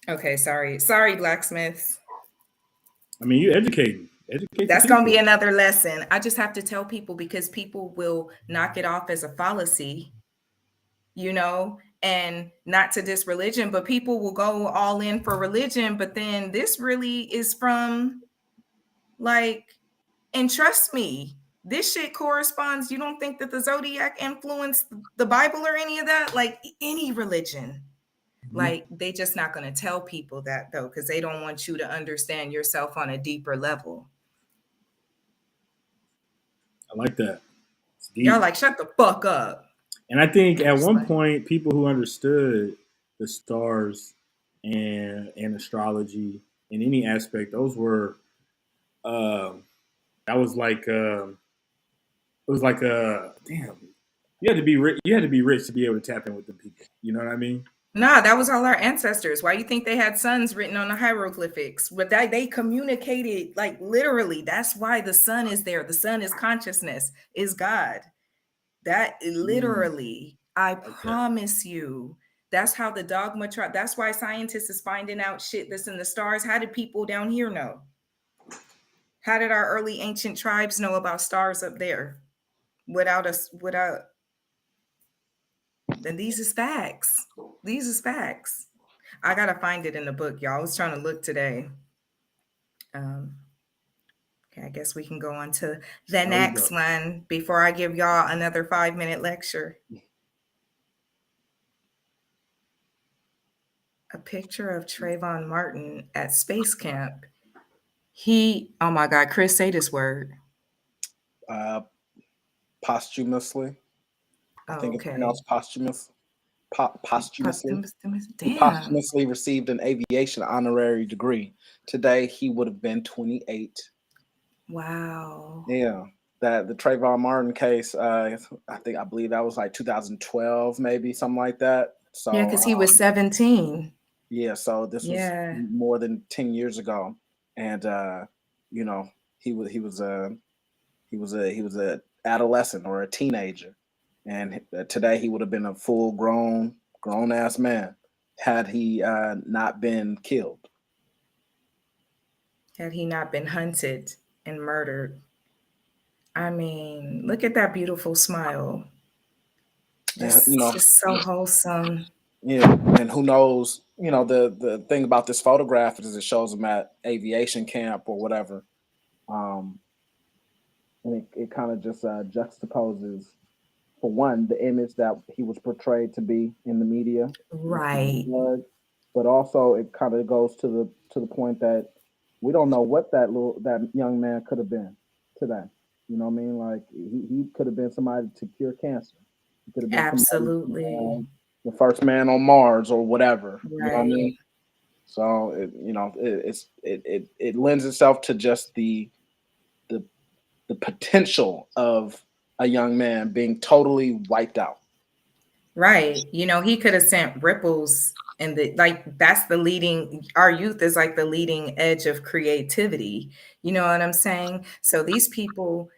Okay, sorry, Blacksmiths. I mean, you educate That's going to be another lesson. I just have to tell people, because people will knock it off as a fallacy, you know, and not to diss religion, but people will go all in for religion. But then this really is from, like, and trust me, this shit corresponds. You don't think that the zodiac influenced the Bible or any of that? Like any religion. Like, they just not going to tell people that, though, because they don't want you to understand yourself on a deeper level. I like that. Y'all like, shut the fuck up. And I think at It's one like- point, people who understood the stars and astrology in any aspect, those were that was like it was like a damn. You had to be rich. You had to be rich to be able to tap in with the people. You know what I mean? Nah, that was all our ancestors. Why you think they had suns written on the hieroglyphics? But they communicated like literally. That's why the sun is there. The sun is consciousness, is God. That literally, I promise you, that's how the dogma that's why scientists is finding out shit that's in the stars. How did people down here know? How did our early ancient tribes know about stars up there? Without then these is facts. These is facts. I gotta find it in the book, y'all. I was trying to look today. Okay, I guess we can go on to the next one before I give y'all another 5-minute lecture. A picture of Trayvon Martin at space camp. Oh my God, Chris, say this word. Posthumously. I think it's pronounced posthumous. Posthumously. He posthumously received an aviation honorary degree. Today, he would have been 28. Wow. Yeah. That the Trayvon Martin case, I believe that was like 2012, maybe something like that. So yeah, because he was 17. Yeah, so this was more than 10 years ago, and you know, he was a adolescent or a teenager, and today he would have been a full grown ass man had he not been killed. Had he not been hunted and murdered. I mean, look at that beautiful smile. Just, just so wholesome. Yeah, and who knows? The thing about this photograph is it shows him at aviation camp or whatever. And it kind of just juxtaposes, for one, the image that he was portrayed to be in the media, right? But also it kind of goes to the point that we don't know what that young man could have been today. You know what I mean? Like he could have been somebody to cure cancer. He could have been absolutely the first man on Mars or whatever. Right. You know what I mean? So it lends itself to just the potential of a young man being totally wiped out. Right. He could have sent ripples and that's the leading, our youth is like the leading edge of creativity. You know what I'm saying? So these people,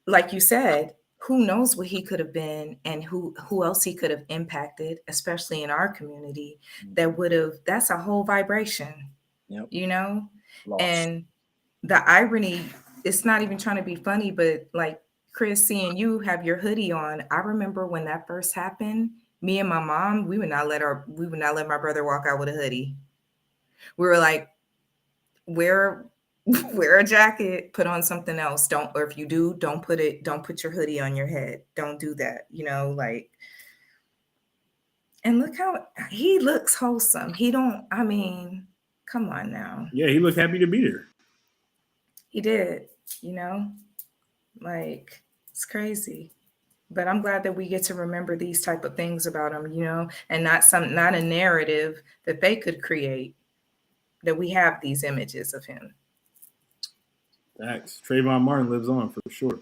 like you said, who knows what he could have been and who else he could have impacted, especially in our community, that's a whole vibration. Yep. Lost. And the irony, it's not even trying to be funny, but like Chris, seeing you have your hoodie on, I remember when that first happened, me and my mom, we would not let my brother walk out with a hoodie. We were like, wear a jacket, put on something else. Or if you do, don't put your hoodie on your head. Don't do that. And look how he looks wholesome. Come on now. Yeah, he looked happy to be there. He did, it's crazy. But I'm glad that we get to remember these type of things about him, and not a narrative that they could create, that we have these images of him. Facts. Trayvon Martin lives on for sure.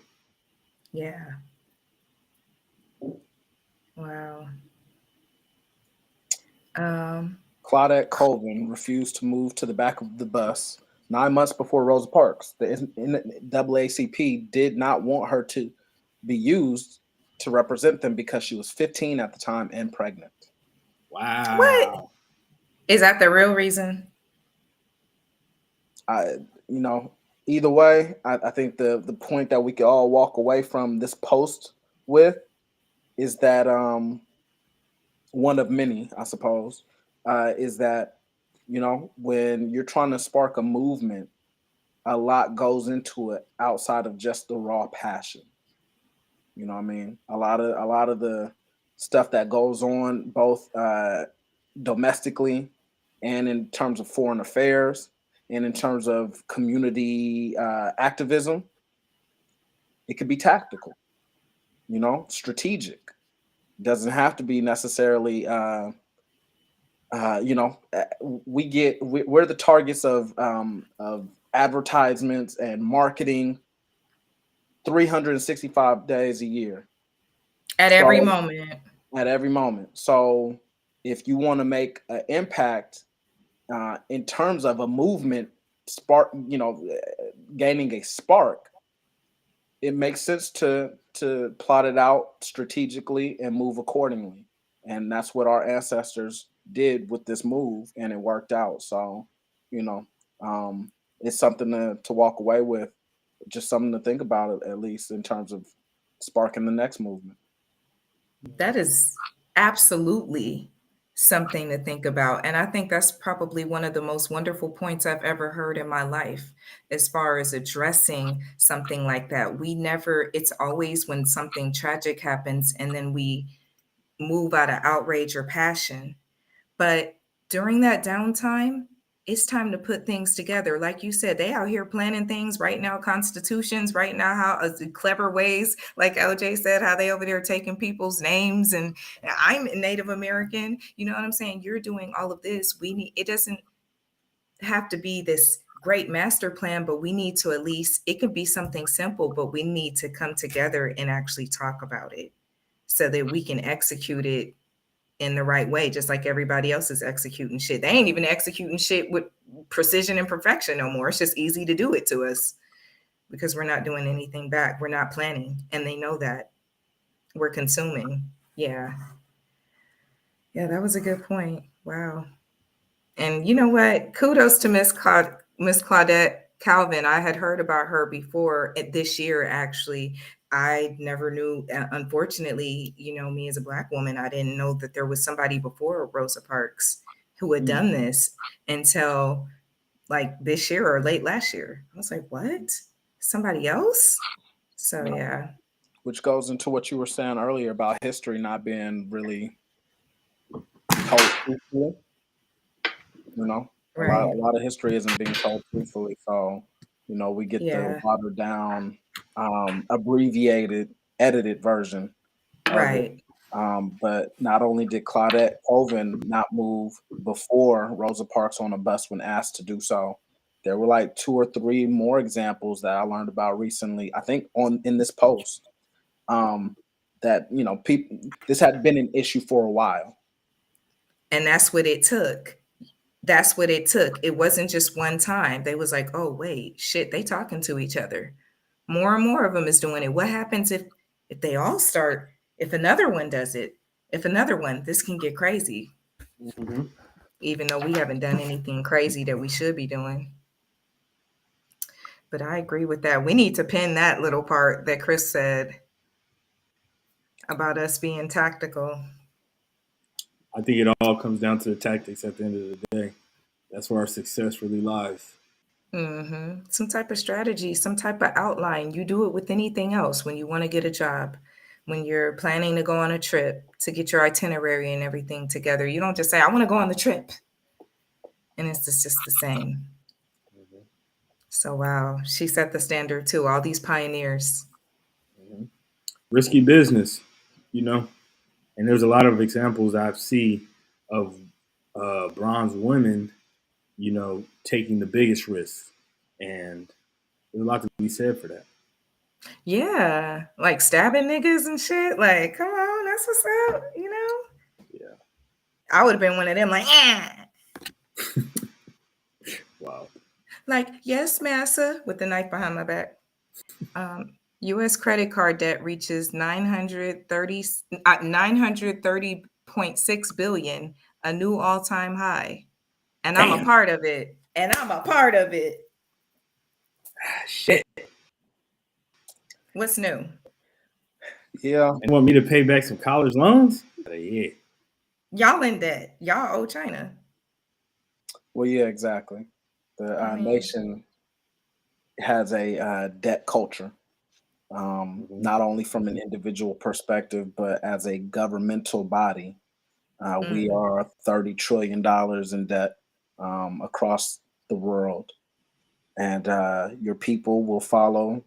Yeah. Wow. Claudette Colvin refused to move to the back of the bus 9 months before Rosa Parks. The NAACP did not want her to be used to represent them because she was 15 at the time and pregnant. Wow. What? Is that the real reason? Either way, I think the point that we could all walk away from this post with is that one of many, I suppose, is that when you're trying to spark a movement, a lot goes into it outside of just the raw passion. You know what I mean? A lot of the stuff that goes on both domestically and in terms of foreign affairs and in terms of community activism, it could be tactical. strategic. Doesn't have to be necessarily we're the targets of advertisements and marketing 365 days a year. At every moment. At every moment. So if you want to make an impact in terms of a movement spark, gaining a spark, it makes sense to plot it out strategically and move accordingly. And that's what our ancestors did with this move, and it worked out. So, it's something to walk away with, just something to think about, at least in terms of sparking the next movement. That is absolutely something to think about. And I think that's probably one of the most wonderful points I've ever heard in my life as far as addressing something like that. It's always when something tragic happens and then we move out of outrage or passion. But during that downtime, it's time to put things together. Like you said, they out here planning things right now, constitutions right now, how clever ways, like LJ said, how they over there taking people's names. And I'm Native American. You know what I'm saying? You're doing all of this. It doesn't have to be this great master plan, but we need to at least, it could be something simple, but we need to come together and actually talk about it so that we can execute it in the right way, just like everybody else is executing shit. They ain't even executing shit with precision and perfection no more. It's just easy to do it to us because we're not doing anything back. We're not planning, and they know that. We're consuming. Yeah, that was a good point. Wow. And you know what? Kudos to Miss Claudette Calvin. I had heard about her before this year, actually. I never knew, unfortunately, me as a Black woman, I didn't know that there was somebody before Rosa Parks who had done this until like this year or late last year. I was like, what? Somebody else? So, yeah. Which goes into what you were saying earlier about history not being really told truthfully. Right. A lot of history isn't being told truthfully. So, we get the watered down, abbreviated, edited version of right. it. But not only did Claudette Colvin not move before Rosa Parks on a bus when asked to do so, there were like 2 or 3 more examples that I learned about recently, I think in this post, that, people, this had been an issue for a while. And that's what it took. That's what it took. It wasn't just one time. They was like, oh, wait, shit, they talking to each other. More and more of them is doing it. What happens if they all start, if another one does it, this can get crazy. Mm-hmm. Even though we haven't done anything crazy that we should be doing. But I agree with that. We need to pin that little part that Chris said about us being tactical. I think it all comes down to the tactics at the end of the day. That's where our success really lies. Mm-hmm. Some type of strategy, some type of outline. You do it with anything else when you want to get a job, when you're planning to go on a trip, to get your itinerary and everything together. You don't just say, I want to go on the trip. And it's just the same. Mm-hmm. So, wow. She set the standard too. All these pioneers. Mm-hmm. Risky business, and there's a lot of examples I've seen of bronze women, taking the biggest risks. And there's a lot to be said for that. Yeah. Like stabbing niggas and shit. Like, come on, that's what's up, Yeah. I would have been one of them, like, Wow. Like, yes, massa, with the knife behind my back. U.S. credit card debt reaches 930.6 billion, a new all-time high. And Damn. I'm a part of it. Shit. What's new? Yeah. You want me to pay back some college loans? Yeah. Y'all in debt. Y'all owe China. Well, yeah, exactly. The nation has a debt culture, not only from an individual perspective, but as a governmental body. We are $30 trillion in debt across the world. And your people will follow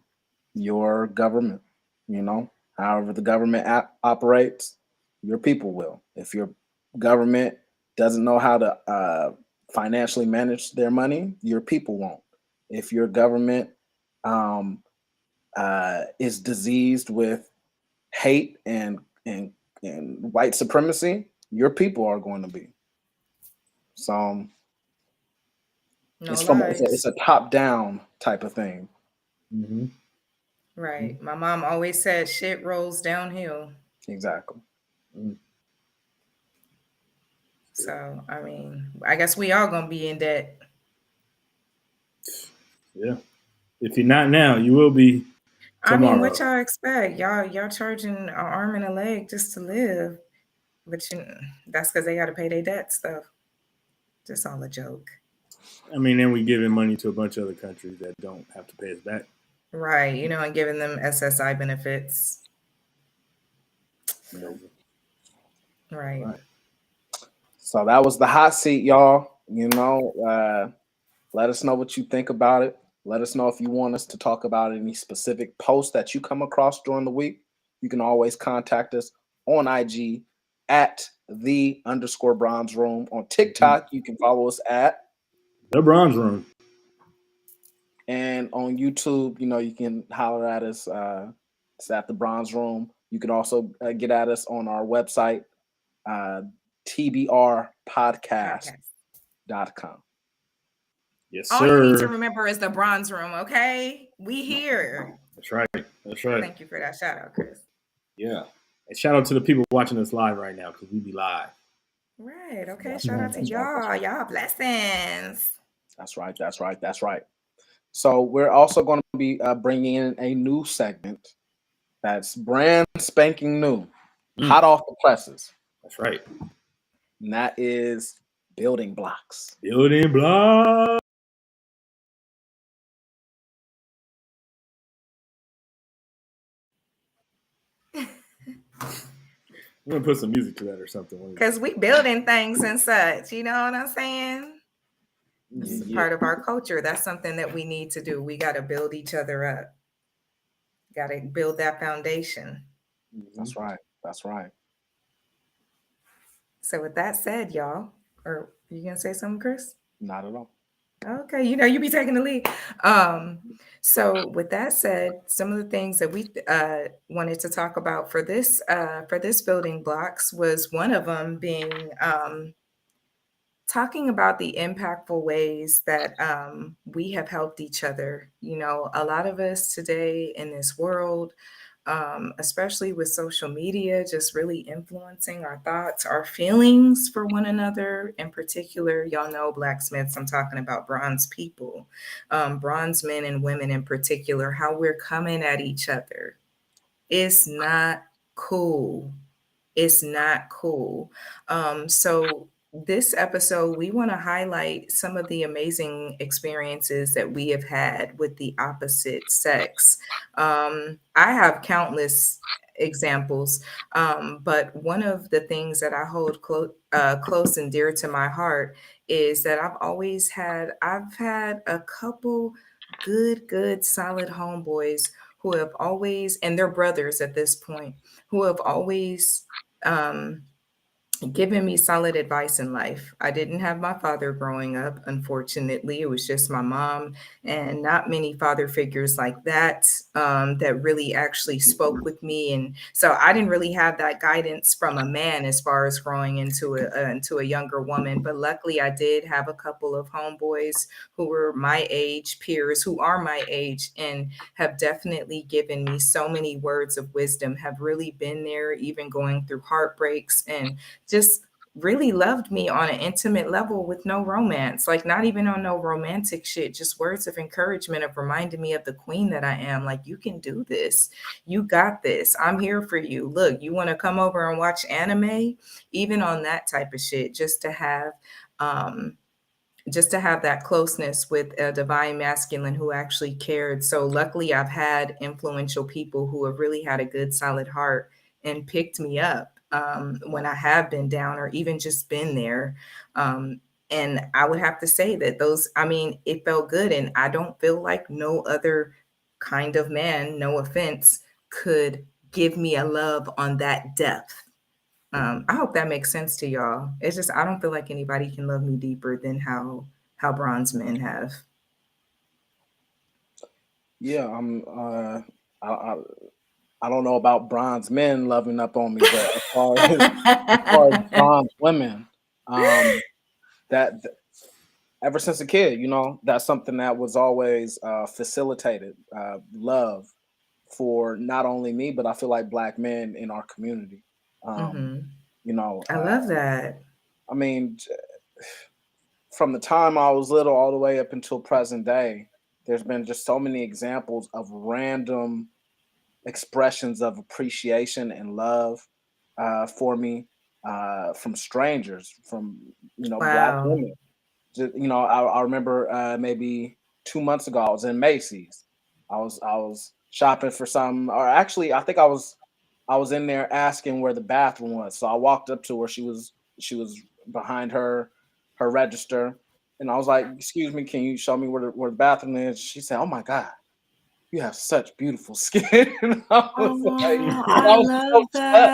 your government, However, the government operates, your people will. If your government doesn't know how to financially manage their money, your people won't. If your government is diseased with hate and white supremacy, your people are going to be. So No it's lies. a top down type of thing. Mm-hmm. Right. My mom always said shit rolls downhill. Exactly. So I mean, I guess we all gonna be in debt. Yeah. If you're not now, you will be I mean, tomorrow. what y'all expect? Y'all charging an arm and a leg just to live, but that's because they got to pay their debt stuff. Just all a joke. I mean, then we giving money to a bunch of other countries that don't have to pay us back. Right, and giving them SSI benefits. Amazing. Right. Right. So that was the hot seat, y'all. Let us know what you think about it. Let us know if you want us to talk about any specific posts that you come across during the week. You can always contact us on IG at @the_bronze room. On TikTok, you can follow us at The Bronze Room. And on YouTube, you can holler at us. It's at the Bronze Room. You can also get at us on our website, tbrpodcast.com. Yes, All you need to sir. remember is the Bronze Room, okay? We here. That's right. That's right. Thank you for that shout out, Chris. Yeah. And shout out to the people watching us live right now because we be live. Right. Okay. That's Shout right, out to that's right, that's y'all. right. Y'all blessings. That's right. That's right. That's right. So we're also going to be bringing in a new segment that's brand spanking new, hot off the presses. That's right. And that is building blocks. Building blocks. I'm gonna put some music to that or something. Because we building things and such. You know what I'm saying? It's Yeah. part of our culture. That's something that we need to do. We got to build each other up. Got to build that foundation. That's right. That's right. So with that said, y'all, or you gonna say something, Chris? Not at all. Okay, you be taking the lead. So with that said, some of the things that we wanted to talk about for this building blocks was one of them being talking about the impactful ways that we have helped each other. A lot of us today in this world, especially with social media, just really influencing our thoughts, our feelings for one another. In particular, y'all know Blacksmiths, I'm talking about bronze people, bronze men and women in particular, how we're coming at each other. It's not cool. It's not cool. So this episode, we want to highlight some of the amazing experiences that we have had with the opposite sex. I have countless examples, but one of the things that I hold close and dear to my heart is that I've had a couple good, solid homeboys who have always, and they're brothers at this point, who have always given me solid advice in life. I didn't have my father growing up, unfortunately. It was just my mom, and not many father figures like that that really actually spoke with me. And so I didn't really have that guidance from a man as far as growing into a younger woman. But luckily, I did have a couple of homeboys who were my age, peers who are my age, and have definitely given me so many words of wisdom, have really been there, even going through heartbreaks, and just really loved me on an intimate level with no romance, like not even on no romantic shit, just words of encouragement, of reminding me of the queen that I am. Like, you can do this. You got this. I'm here for you. Look, you want to come over and watch anime? Even on that type of shit, just to have that closeness with a divine masculine who actually cared. So luckily, I've had influential people who have really had a good, solid heart and picked me up when I have been down or even just been there. And I would have to say that it felt good. And I don't feel like no other kind of man, no offense, could give me a love on that depth. I hope that makes sense to y'all. It's just I don't feel like anybody can love me deeper than how bronze men have. Yeah, I don't know about bronze men loving up on me, but as far as bronze women, that ever since a kid, that's something that was always facilitated love for not only me, but I feel like Black men in our community. Um, Hmm. you know, I love that. I mean, from the time I was little all the way up until present day, there's been just so many examples of random expressions of appreciation and love for me from strangers, from Black Wow. women. I remember maybe 2 months ago I was in Macy's. I was shopping for something, or actually I think I was in there asking where the bathroom was. So I walked up to her. She was behind her register, and I was like, "Excuse me, can you show me where the bathroom is?" She said, "Oh my God, you have such beautiful skin." And I was like, Oh, and I I was so love touched.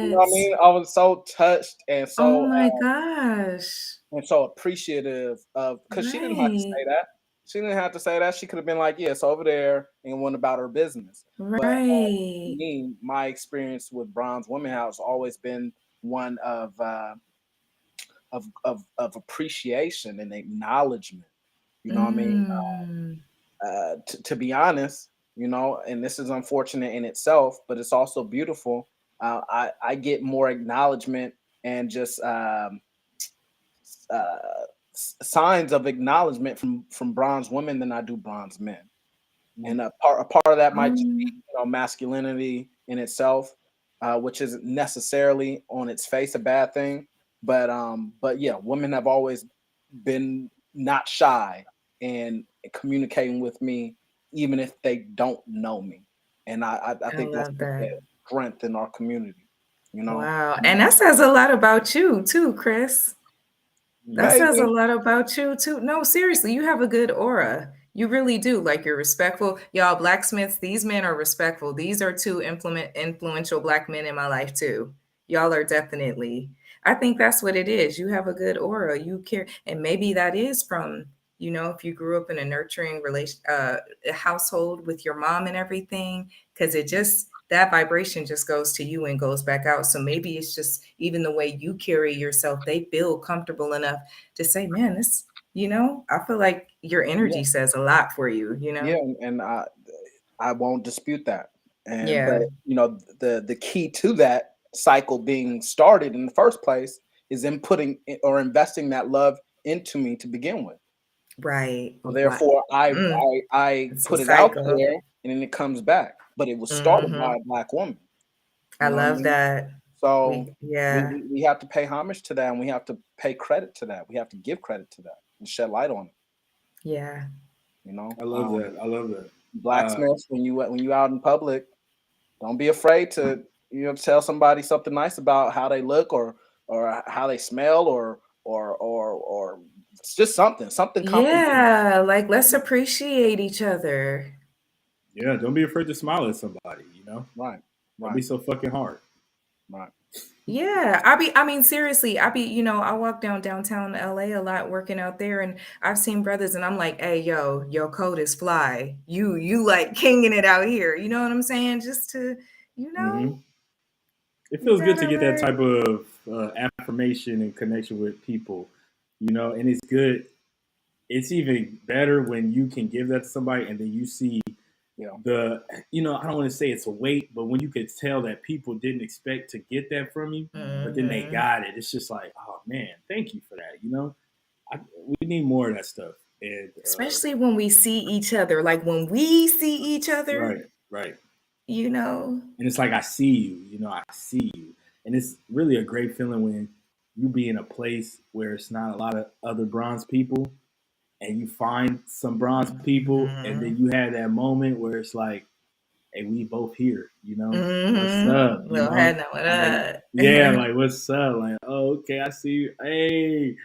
You know what I that. mean? I was so touched and Oh so my gosh. appreciative of, because she didn't have to Right. say that. She didn't have to say that. She could have been like, "Yeah, it's over there," and went about her business. But Right. me, my experience with bronze women has always been one of appreciation and acknowledgement. You know what I mean? Mm. To be honest, and this is unfortunate in itself, but it's also beautiful. I get more acknowledgement and just uh, signs of acknowledgement from bronze women than I do bronze men. And a part of that might just be Um, masculinity in itself, which isn't necessarily on its face a bad thing. But yeah, women have always been not shy in communicating with me, even if they don't know me. And I I think that's love such a that. strength in our community. You know, Wow. And that says a lot about you too, Chris. That says a maybe. lot about you too. No, seriously, you have a good aura. You really do. Like you're respectful. Y'all, blacksmiths, these men are respectful. These are two influential Black men in my life too. Y'all are definitely. I think that's what it is. You have a good aura. You care, and maybe that is from if you grew up in a nurturing household with your mom and everything, because it just that vibration just goes to you and goes back out. So maybe it's just even the way you carry yourself. They feel comfortable enough to say, man, I feel like your Yeah, energy says a lot for you, yeah, and I won't dispute that. And but Yeah, the key to that cycle being started in the first place is in putting or investing that love into me to begin with. right. So Wow. therefore, I Mm, I I it's a put it out cycle. there, and then it comes back. But it was started by Hmm. a Black woman. I You know what I love mean? that. So we, Yeah, we we have to pay homage to that, and we have to pay credit to that. We have to give credit to that and shed light on it. yeah. You know, I love that. I love that. blacksmiths, when you out in public, don't be afraid to tell somebody something nice about how they look, or how they smell, or it's just something complimentary. Yeah, like let's appreciate each other. Yeah, don't be afraid to smile at somebody. Right, Don't right, be so fucking hard. right. Yeah, I mean, seriously, I walk downtown LA a lot working out there, and I've seen brothers, and I'm like, hey, yo, your coat is fly. You like kinging it out here. You know what I'm saying? Just to, you know, Hmm. It you feels good to gotta get that like, type of affirmation and connection with people, and it's good. It's even better when you can give that to somebody and then you see Yeah, I don't want to say it's a weight, but when you could tell that people didn't expect to get that from you, but then they hmm, got it, it's just like, oh man, thank you for that. We need more of that stuff. And especially when we see each other, like when we see each other, right, right. you know. And it's like I see you, I see you, and it's really a great feeling when you be in a place where it's not a lot of other bronze people, and you find some bronze people, and then Hmm. you have that moment where it's like, hey, we both here, what's up, Little head now, like, yeah, like what's up, like, oh, okay, I see you, hey,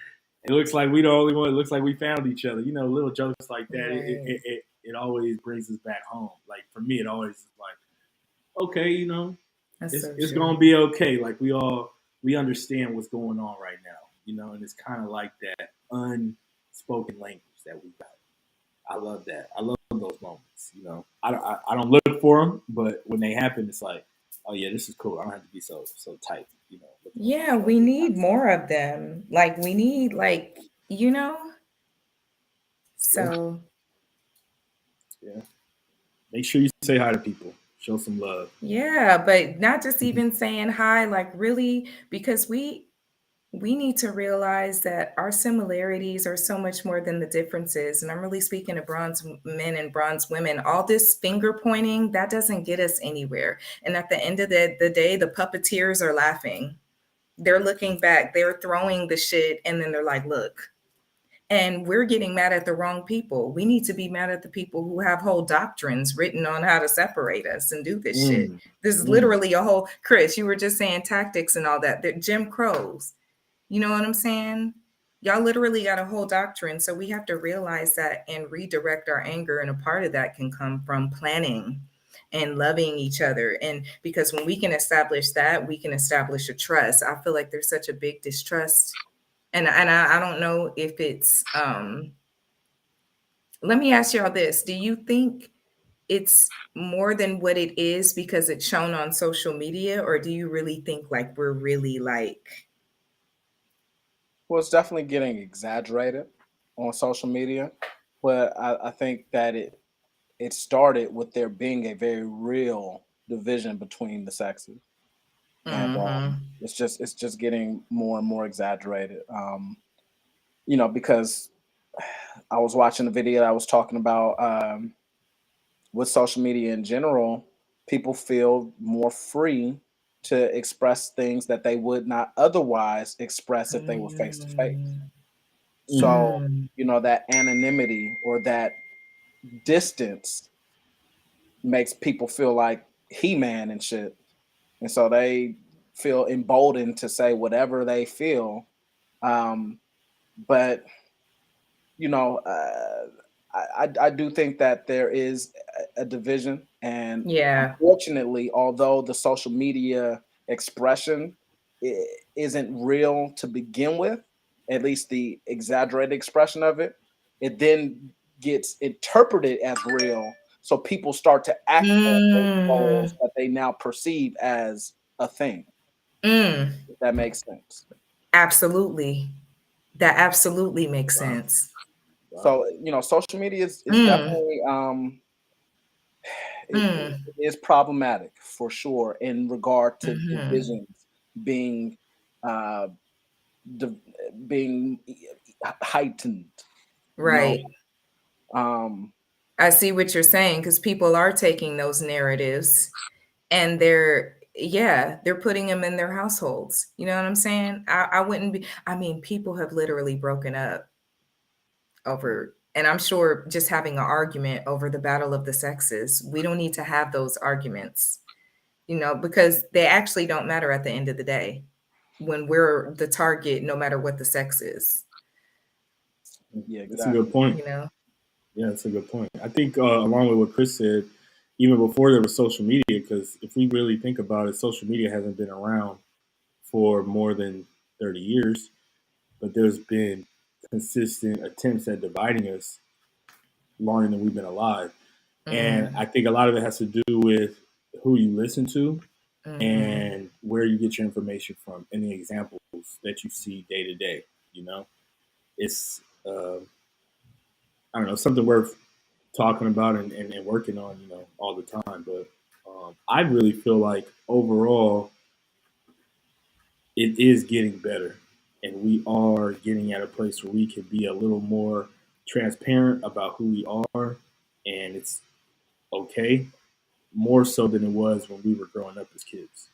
it looks like we the only one, it looks like we found each other, little jokes like that, right. it always brings us back home. Like for me, it always is like, okay, That's so it's true. gonna be okay. Like we understand what's going on right now, and it's kind of like that unspoken language that we got. I love that. I love those moments. I don't look for them, but when they happen, it's like, oh yeah, this is cool. I don't have to be so tight. Looking over my Yeah, we shoulder. need more of them. Like we need you know. Yeah, So yeah. Make sure you say hi to people. Show some love. yeah, but not just even saying hi, like really, because we need to realize that our similarities are so much more than the differences. And I'm really speaking to bronze men and bronze women. All this finger pointing, that doesn't get us anywhere. And at the end of the day, the puppeteers are laughing. They're looking back, they're throwing the shit, and then they're like, look. And we're getting mad at the wrong people. We need to be mad at the people who have whole doctrines written on how to separate us and do this shit. Mm, This is mm. literally a whole, Chris, you were just saying tactics and all that. They're Jim Crows. You know what I'm saying? Y'all literally got a whole doctrine. So we have to realize that and redirect our anger. And a part of that can come from planning and loving each other. And because when we can establish that, we can establish a trust. I feel like there's such a big distrust. And I don't know if it's let me ask y'all this. Do you think it's more than what it is because it's shown on social media, or do you really think like we're really like Well, it's definitely getting exaggerated on social media, but I think that it started with there being a very real division between the sexes, and mm-hmm. it's just getting more and more exaggerated. Because I was watching a video that was talking about with social media in general, people feel more free to express things that they would not otherwise express if they were face to face. Mm, Mm. So, mm, that anonymity or that distance makes people feel like He-Man and shit. And so they feel emboldened to say whatever they feel. Um, but you know, I do think that there is a division, and yeah. unfortunately, although the social media expression isn't real to begin with, at least the exaggerated expression of it, it then gets interpreted as real. So people start to act on those roles Mm, that they now perceive as a thing. mm, If that makes sense. absolutely. That absolutely makes Wow. sense. Wow. So social media is Mm, definitely it mm, is problematic for sure in regard to mm-hmm. divisions being uh div- being heightened, you know. Right. Um I see what you're saying because people are taking those narratives and they're putting them in their households. You know what I'm saying? I wouldn't be, I mean, people have literally broken up over, and I'm sure just having an argument over the battle of the sexes. We don't need to have those arguments, because they actually don't matter at the end of the day when we're the target, no matter what the sex is, yeah, That's a good exactly. point. you know? Yeah, that's a good point. I think along with what Chris said, even before there was social media, because if we really think about it, social media hasn't been around for more than 30 years, but there's been consistent attempts at dividing us longer than we've been alive. And Mm, I think a lot of it has to do with who you listen to mm-hmm. and where you get your information from and the examples that you see day to day. You know, it's, I don't know, something worth talking about and working on, all the time. But I really feel like overall, it is getting better. And we are getting at a place where we can be a little more transparent about who we are. And it's okay, more so than it was when we were growing up as kids.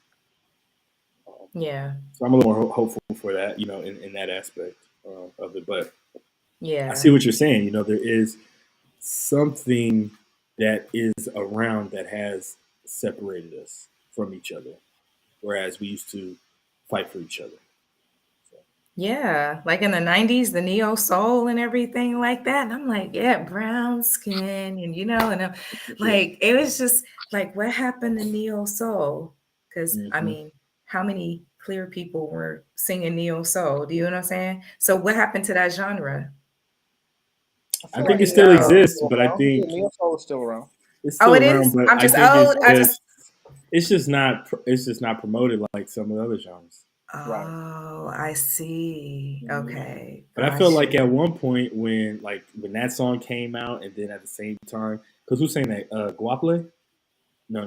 Um, Yeah. so I'm a little more hopeful for that, in that aspect of it. But I see Yeah. what you're saying. There is something that is around that has separated us from each other, whereas we used to fight for each other. So. Yeah, like in the 90s, the neo soul and everything like that. And I'm like, yeah, brown skin, and and I'm like, it was just like, what happened to neo soul? Because I Mm-hmm. mean, how many clear people were singing neo soul? Do you know what I'm saying? So what happened to that genre? I feel think like it Where'd it still neo soul go? is exists, still but I around. Yeah, think neo soul is still around. it's Oh, still it around. is. But I'm I just think old. I just it's just not promoted like some of the other genres. Right. Oh, I see. Mhm. Okay, But I felt got like you. at one point when that song came out, and then at the same time, because who's saying that? Guaple? No.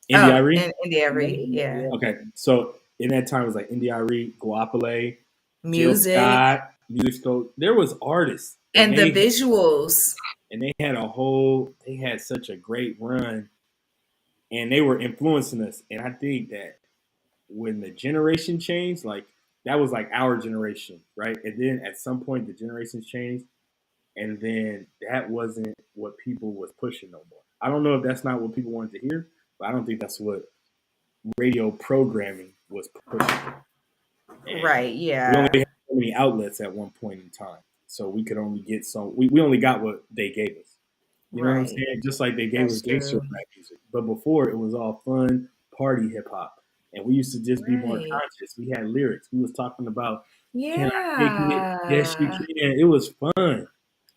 Indy Oh, Irie? in the Yeah, every, yeah, yeah. yeah. Okay, so in that time it was like Indy Irie, Guapale, Jill Music Scott, Music Store. There was artists, and the visuals. and they had such a great run, and they were influencing us. And I think that when the generation changed, like that was like our generation, right? And then at some point the generations changed, and then that wasn't what people was pushing no more. I don't know if that's not what people wanted to hear, but I don't think that's what radio programming was pushing. And Right, we only yeah. had so many outlets at one point in time, so we could only get we only got what they gave us. You know what I'm Right. saying? Just like they gave us That's gangster true. rap music, but before it was all fun party hip hop, and we used to just be more Right. conscious. We had lyrics. We was talking about, "Can I take it? Yes, you Yeah. can." It was fun.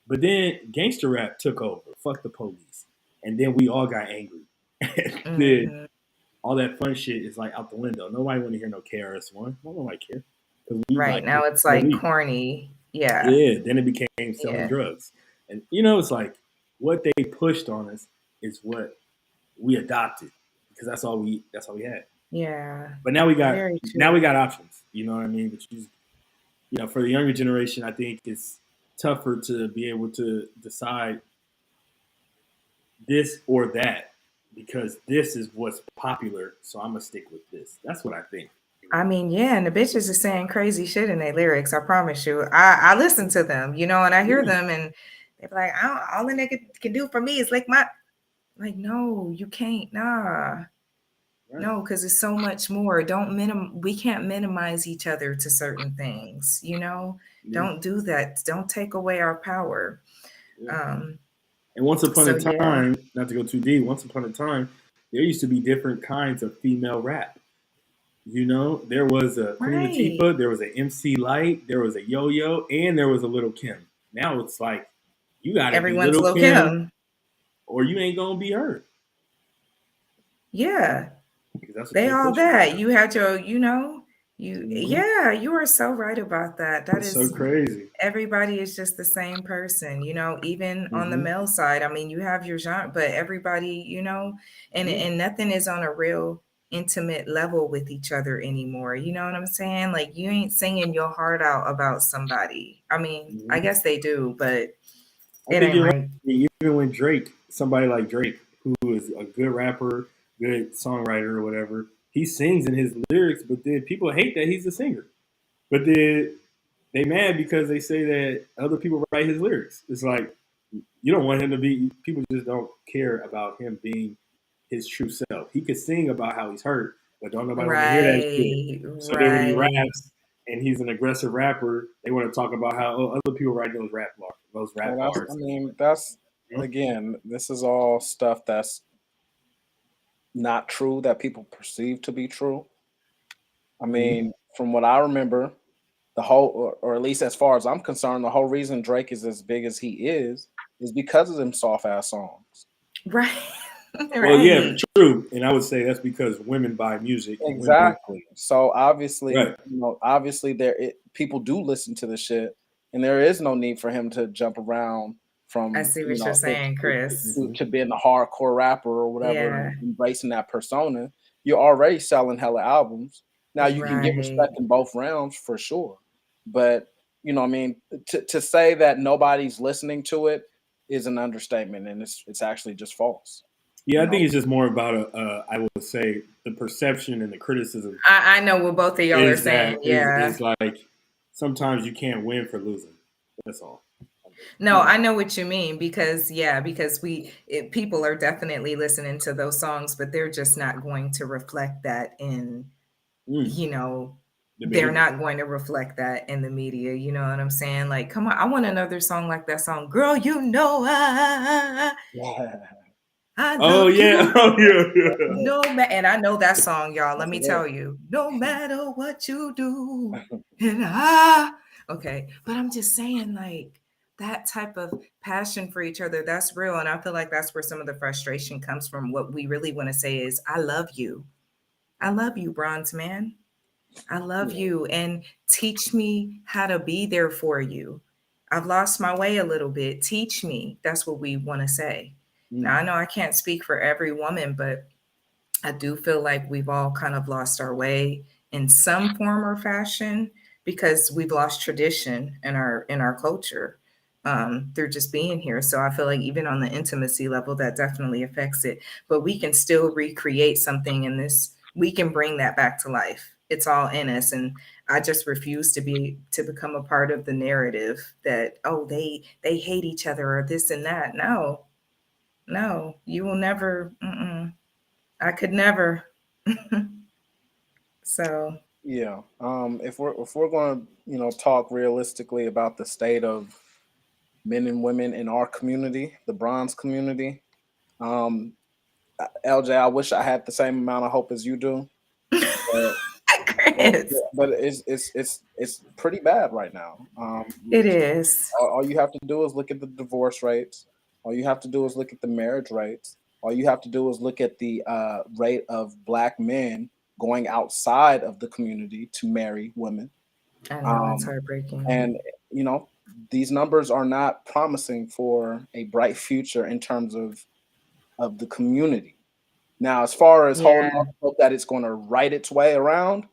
But then gangster rap took over. Fuck the police, and then we all got angry. And then Mhm. all that fun shit is like out the window. Nobody want to hear no KRS-One. Nobody care because we Right. like Now it's like police. corny. Yeah. Yeah. Then it became selling Yeah. drugs, and it's like what they pushed on us is what we adopted because that's all we had. Yeah. But now we got Very true. options. You know what I mean? But for the younger generation, I think it's tougher to be able to decide this or that because this is what's popular. So I'm gonna stick with this. That's what I think. I mean, yeah, and the bitches are saying crazy shit in their lyrics. I promise you. I listen to them, and I hear Yeah. them, and they're like, all the nigga can do for me is like like, no, you can't. Nah. Right. No, because it's so much more. We can't minimize each other to certain things. Yeah. Don't do that. Don't take away our power. Yeah. Um, And once upon so a yeah. time, not to go too deep, once upon a time, there used to be different kinds of female rap. There was a Queen Right. Latifah, there was an MC Light, there was a Yo Yo, and there was a Little Kim. Now it's like you got to be Everyone's Little Lil Kim, Kim. or you ain't gonna be heard Yeah. because that's what They they all pushing. that. You had Mm-hmm. yeah, you are so right about that. That It's so is crazy. everybody is just the same person, even on the Mm-hmm. male side. I mean, you have your genre, but everybody, and Yeah. nothing is on a real intimate level with each other anymore. You know what I'm saying? Like you ain't singing your heart out about somebody. I mean, I Mm-hmm. guess they do, but I it think ain't you're right. like Even when somebody like Drake, who is a good rapper, good songwriter, or whatever, he sings in his lyrics, but then people hate that he's a singer. But then they mad because they say that other people write his lyrics. It's like you don't want him to be. People just don't care about him being his true self. He could sing about how he's hurt, but don't nobody want to hear that shit. right, So then when he right. raps and he's an aggressive rapper, they want to talk about how other people write those rap Well, bars. that's You know? again, this is all stuff that's not true that people perceive to be true. I Mm-hmm. mean, from what I remember, the whole, or at least as far as I'm concerned, the whole reason Drake is as big as he is because of them soft ass songs. Right. Well, yeah, Right. true. And I would say that's because women buy music and women, Exactly. So obviously, right? obviously people do listen to the shit, and there is no need for him to jump around I from see what you're saying, Chris. Mm-hmm. to being a hardcore rapper or whatever, Yeah. embracing that persona. You're already selling hella albums. Now you can get Right. respect in both realms for sure, but what I mean, to say that nobody's listening to it is an understatement, and it's actually just false. Yeah, You I think know, it's just more about I would say the perception and the criticism I know what both of y'all are is saying. that is Yeah. like sometimes you can't win for losing. That's all. No, yeah. I know what you mean because people are definitely listening to those songs, but they're just not going to reflect that in, Mm. you know, they're not going to reflect that in the media. You know what I'm saying? Like, come on, I want another song like that song. Girl, you know I Oh love yeah, you. oh yeah. No and I know that song, y'all. Let me tell you. No matter what you do, and okay. But I'm just saying, like, that type of passion for each other, that's real. And I feel like that's where some of the frustration comes from. What we really want to say is, I love you. I love you, bronze man. I love you, and teach me how to be there for you. I've lost my way a little bit. Teach me. That's what we want to say. Now, I know I can't speak for every woman, but I do feel like we've all kind of lost our way in some form or fashion because we've lost tradition in our culture through just being here. So I feel like even on the intimacy level, that definitely affects it. But we can still recreate something in this. We can bring that back to life. It's all in us, and I just refuse to become a part of the narrative that, oh, they hate each other or this and that. No, no, you will never. I could never. So Yeah. If we're going to talk realistically about the state of men and women in our community, the bronze community, um, LJ, I wish I had the same amount of hope as you do, but Chris, it's pretty bad right now. it is. All you have to do is look at the divorce rates. All you have to do is look at the marriage rates. All you have to do is look at the rate of Black men going outside of the community to marry women. I know it's Um, heartbreaking. and you know these numbers are not promising for a bright future in terms of the community. Now, as far as holding Yeah, on to hope that it's going to right its way around,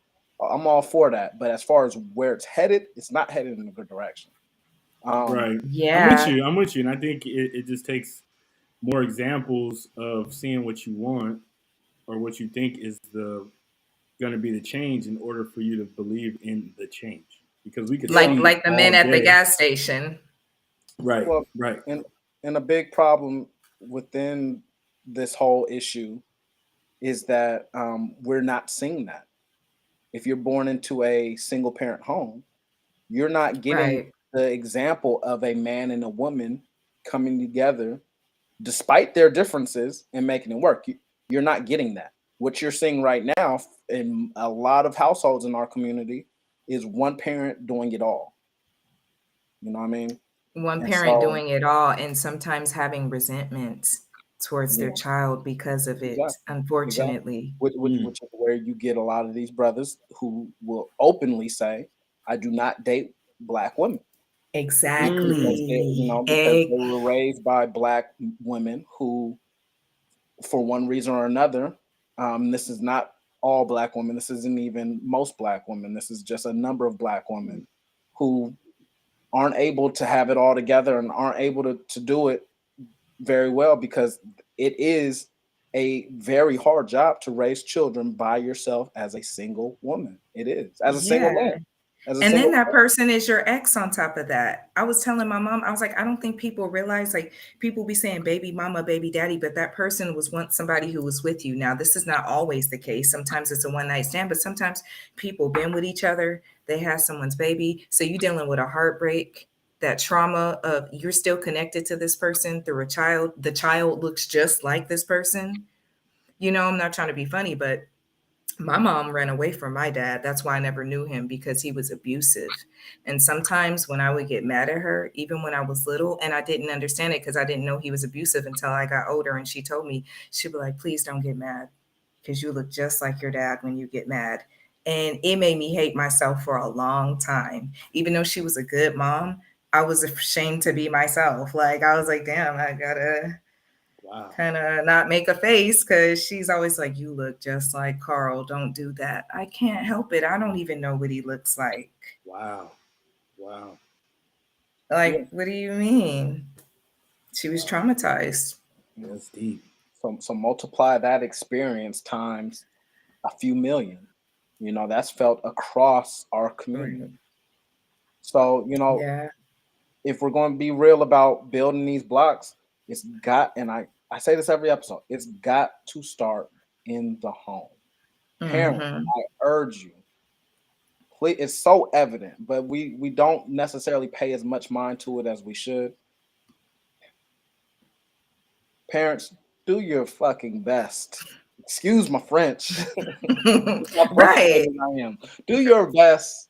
I'm all for that. But as far as where it's headed, it's not headed in a good direction. Um, Right. I'm with yeah, you. I'm with you. And I think it just takes more examples of seeing what you want or what you think is the going to be the change in order for you to believe in the change. Because we could yeah, see like the all men at the day. gas station. Right. well, Right. and a big problem within this whole issue is that we're not seeing that. If you're born into a single parent home, you're not getting Right. the example of a man and a woman coming together despite their differences and making it work. You're not getting that. What you're seeing right now in a lot of households in our community is one parent doing it all. You know what I mean? One And parent so, doing it all and sometimes having resentment towards their yeah, child because of it, exactly, exactly. unfortunately. Which is where you get a lot of these brothers who will openly say, "I do not date Black women." Mm. Because they were raised by Black women who, for one reason or another, this is not all Black women. This isn't even most Black women. This is just a number of Black women who aren't able to have it all together and aren't able to do it very well because it is a very hard job to raise children by yourself as a single woman. It is as a single Yeah. man, as a And then single that man. person is your ex on top of that. I was telling my mom, I was like, I don't think people realize, like, people be saying baby mama, baby daddy, but that person was once somebody who was with you. Now, this is not always the case. Sometimes it's a one night stand, but sometimes people been with each other. They have someone's baby. So you dealing with a heartbreak, that trauma of you're still connected to this person through a child. The child looks just like this person. You know, I'm not trying to be funny, but my mom ran away from my dad. That's why I never knew him, because he was abusive. And sometimes when I would get mad at her, even when I was little, and I didn't understand it because I didn't know he was abusive until I got older and she told me, she'd be like, please don't get mad because you look just like your dad when you get mad. And it made me hate myself for a long time. Even though she was a good mom, I was ashamed to be myself. Like, I was like, damn, I gotta Wow. kind of not make a face, because she's always like, you look just like Carl, don't do that. I can't help it. I don't even know what he looks like. Wow. Wow. Yeah. Like, what do you mean? She was traumatized. That's deep. So multiply that experience times a few million. That's felt across our community. Right. So, Yeah. if we're going to be real about building these blocks, and I say this every episode, it's got to start in the home. Parents, Mm-hmm. I urge you, it's so evident, but we don't necessarily pay as much mind to it as we should. Parents, do your fucking best. Excuse my French. How Right. frustrated I am. Do your best.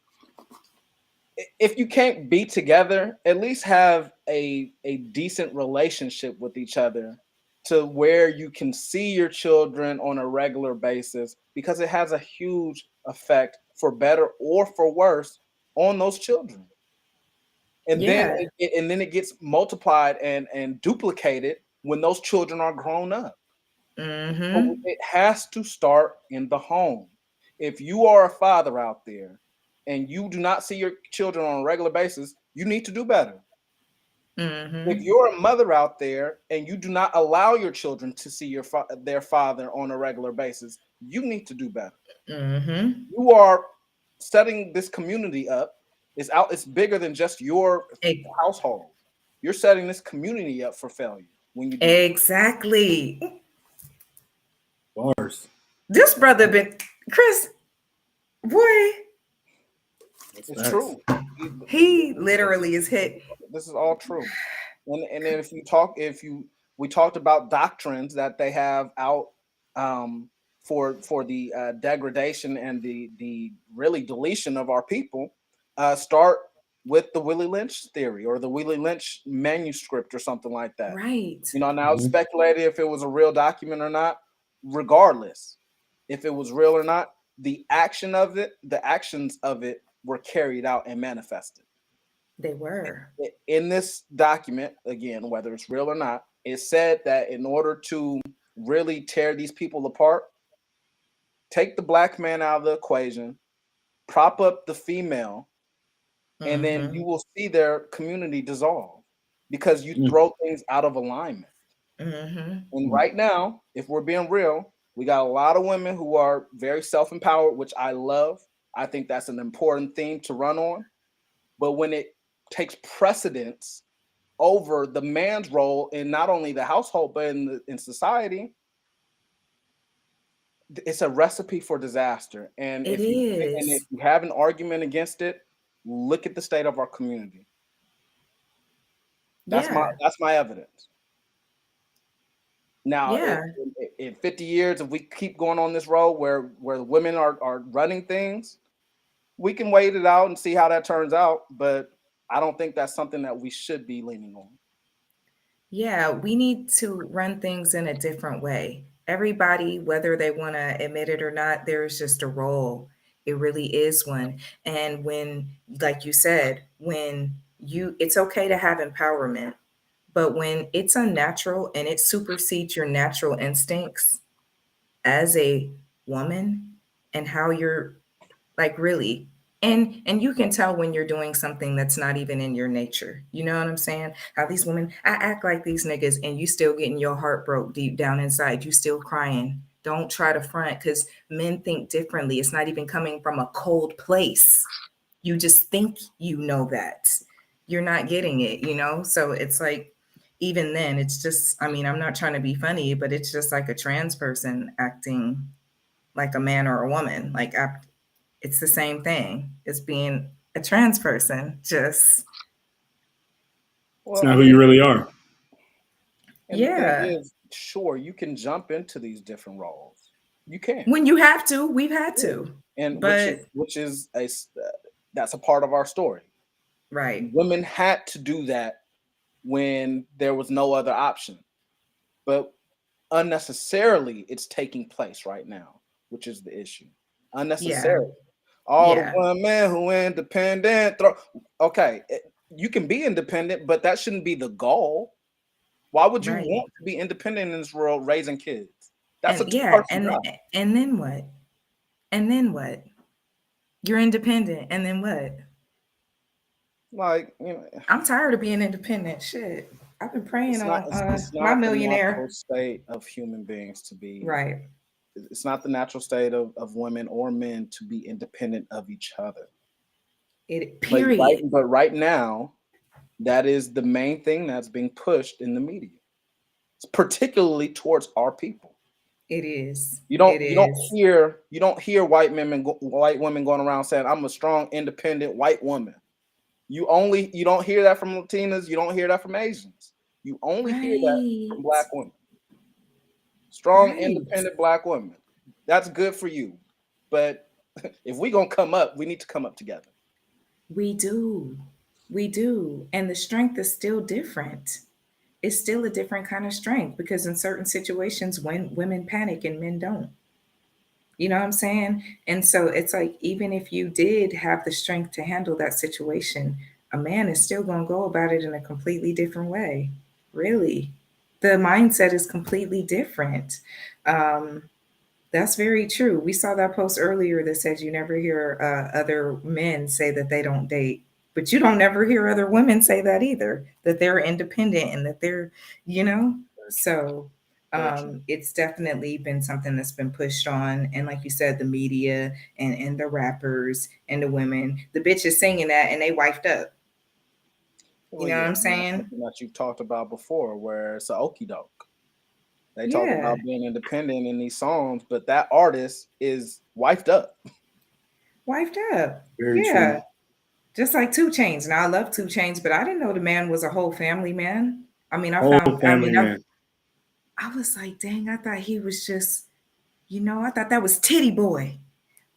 If you can't be together, at least have a decent relationship with each other to where you can see your children on a regular basis, because it has a huge effect for better or for worse on those children. And then Yeah. it gets multiplied and duplicated when those children are grown up. But Mm-hmm. it has to start in the home. If you are a father out there and you do not see your children on a regular basis, you need to do better. If Mm-hmm. you're a mother out there and you do not allow your children to see their father on a regular basis, you need to do better. Mm-hmm. You are setting this community up. It's bigger than just your household. You're setting this community up for failure when you do that. Exactly. Bars. This brother been Chris, boy, That's It's facts. true. he literally is hit. This is all true. And then we talked about doctrines that they have out, for the degradation and the really deletion of our people. Start with the Willie Lynch theory or the Willie Lynch manuscript or something like that. Right. Now it's speculated if it was a real document or not. Regardless, if it was real or not, the actions of it were carried out and manifested. They were. In this document, again, whether it's real or not, it said that in order to really tear these people apart, take the black man out of the equation, prop up the female, and then you Mm-hmm. will see their community dissolve because you Mm. throw things out of alignment. Mm-hmm. And right now, if we're being real, we got a lot of women who are very self-empowered, which I love. I think that's an important theme to run on. But when it takes precedence over the man's role in not only the household but in society, it's a recipe for disaster. And It if you is. have an argument against it, look at the state of our community. Yeah. That's my evidence. Now, Yeah. in 50 years, if we keep going on this road where the women are running things, we can wait it out and see how that turns out. But I don't think that's something that we should be leaning on. Yeah, we need to run things in a different way. Everybody, whether they want to admit it or not, there is just a role. It really is one. And when, like you said, it's okay to have empowerment, but when it's unnatural and it supersedes your natural instincts as a woman and how you're like really and you can tell when you're doing something that's not even in your nature. You know what I'm saying? How these women, I act like these niggas and you still getting your heart broke deep down inside. You still crying. Don't try to front because men think differently. It's not even coming from a cold place. You just think you know that. You're not getting it, you know? So it's like, even then, it's just, I mean, I'm not trying to be funny, but it's just like a trans person acting like a man or a woman. Like, it's the same thing as being a trans person. Just It's Well, not who you really are. and the thing yeah. is, sure, you can jump into these different roles. You can. When you have to, we've had Yeah. to. And But which is that's a part of our story. right. Women had to do that when there was no other option. But unnecessarily, it's taking place right now, which is the issue. Yeah. Unnecessarily. All the Yeah. women who independent. Okay, you can be independent, but that shouldn't be the goal. Why would you Right. want to be independent in this world raising kids? That's a And yeah, two-person job. and then what? And then what? You're independent. And then what? Like, I'm tired of being independent. Shit. I've been praying on it's my not the natural millionaire. state of human beings to be. Right. It's not the natural state of women or men to be independent of each other. It But period. right now, that is the main thing that's being pushed in the media, particularly towards our people. It is. You It don't is. hear white women going around saying, "I'm a strong, independent white woman." You don't hear that from Latinas. You don't hear that from Asians. You only hear that from Right. Black women. Strong, Right. independent Black women. That's good for you. But if we gonna come up, we need to come up together. We do. We do. And the strength is still different. It's still a different kind of strength because in certain situations when women panic and men don't. You know what I'm saying? And so it's like even if you did have the strength to handle that situation, a man is still going to go about it in a completely different way. Really. The mindset is completely different. Um, that's very true. We saw that post earlier that says you never hear other men say that they don't date, but you don't never hear other women say that either, that they're independent and that they're, you know, Very true. so Very true. it's definitely been something that's been pushed on. And like you said, the media and the rappers and the women, the bitches singing that and they wifed up. You Well, know what yeah, I'm I mean, that's saying? something that you've talked about before, where it's a okey doke. They talk Yeah, about being independent in these songs, but that artist is wifed up. wifed up. Very true. Yeah. Just like Two Chains. Now I love Two Chains, but I didn't know the man was a whole family man. I mean, Whole family man. I was like, dang, I thought he was just, I thought that was Titty Boy.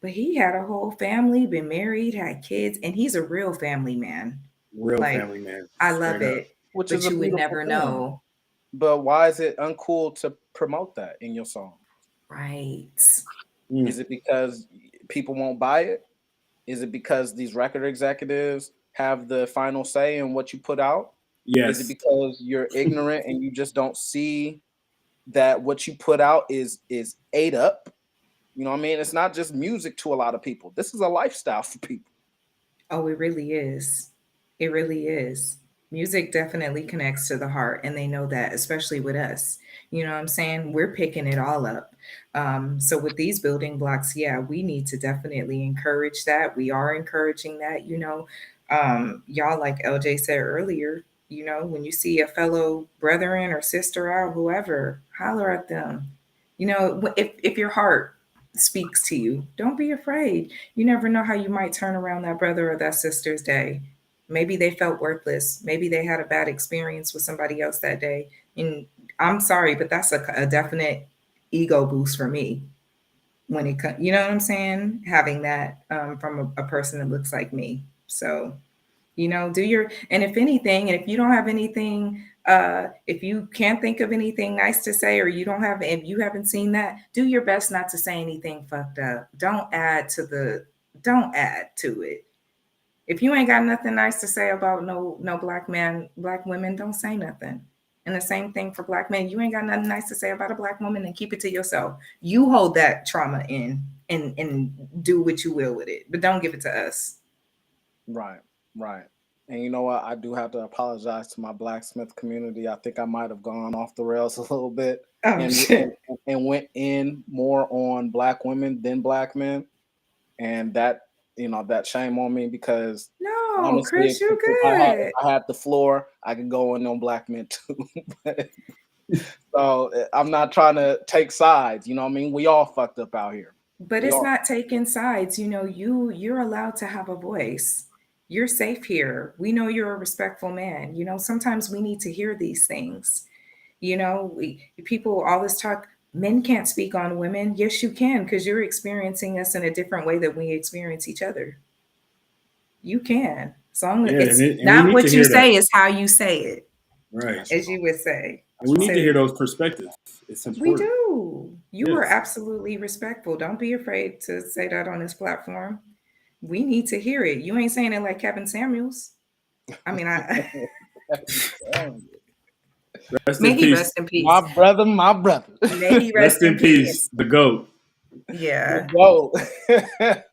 But he had a whole family, been married, had kids, and he's a real family man. Real Like, family man. I love Straight up. it, Which is but a you would beautiful never thing. know. But why is it uncool to promote that in your song? Right. Is it because people won't buy it? Is it because these record executives have the final say in what you put out? Is it Yes. because you're ignorant and you just don't see that what you put out is ate up? You know what I mean? It's not just music to a lot of people. This is a lifestyle for people. Oh, it really is. It really is. Music definitely connects to the heart, and they know that, especially with us. You know what I'm saying? We're picking it all up. So, with these building blocks, yeah, we need to definitely encourage that. We are encouraging that, y'all, like LJ said earlier, when you see a fellow brethren or sister out, whoever, holler at them. If your heart speaks to you, don't be afraid. You never know how you might turn around that brother or that sister's day. Maybe they felt worthless. Maybe they had a bad experience with somebody else that day. And I'm sorry, but that's a definite ego boost for me when it comes, you know what I'm saying? Having that from a person that looks like me. So and if anything, and if you don't have anything, if you can't think of anything nice to say, or if you haven't seen that, do your best not to say anything fucked up. Don't add to it. If you ain't got nothing nice to say about no black man, black women, don't say nothing. And the same thing for black men. You ain't got nothing nice to say about a black woman, then keep it to yourself. You hold that trauma in and do what you will with it, but don't give it to us. Right, right. And you know what? I do have to apologize to my blacksmith community. I think I might have gone off the rails a little bit Oh and shit. and went in more on black women than black men. And that shame on me, because No, honestly, Chris, you're if good. I had the floor, I could go in on black men too. So I'm not trying to take sides. You know what I mean? We all fucked up out here. But We it's are. not taking sides. You're allowed to have a voice. You're safe here. We know you're a respectful man. Sometimes we need to hear these things. People always talk, men can't speak on women. Yes, you can, because you're experiencing us in a different way that we experience each other. You can. As long as Yeah, it's and we not need to what you hear that. say, is how you say it, Right. That's as right. you would say. And That's we need right. to hear So those perspectives. It's we important. do. You were Yes. absolutely respectful. Don't be afraid to say that on this platform. We need to hear it. You ain't saying it like Kevin Samuels. I mean, Rest may in he peace. rest in My peace. brother, my brother. May he rest Rest in in peace. peace. The GOAT. Yeah. Go. The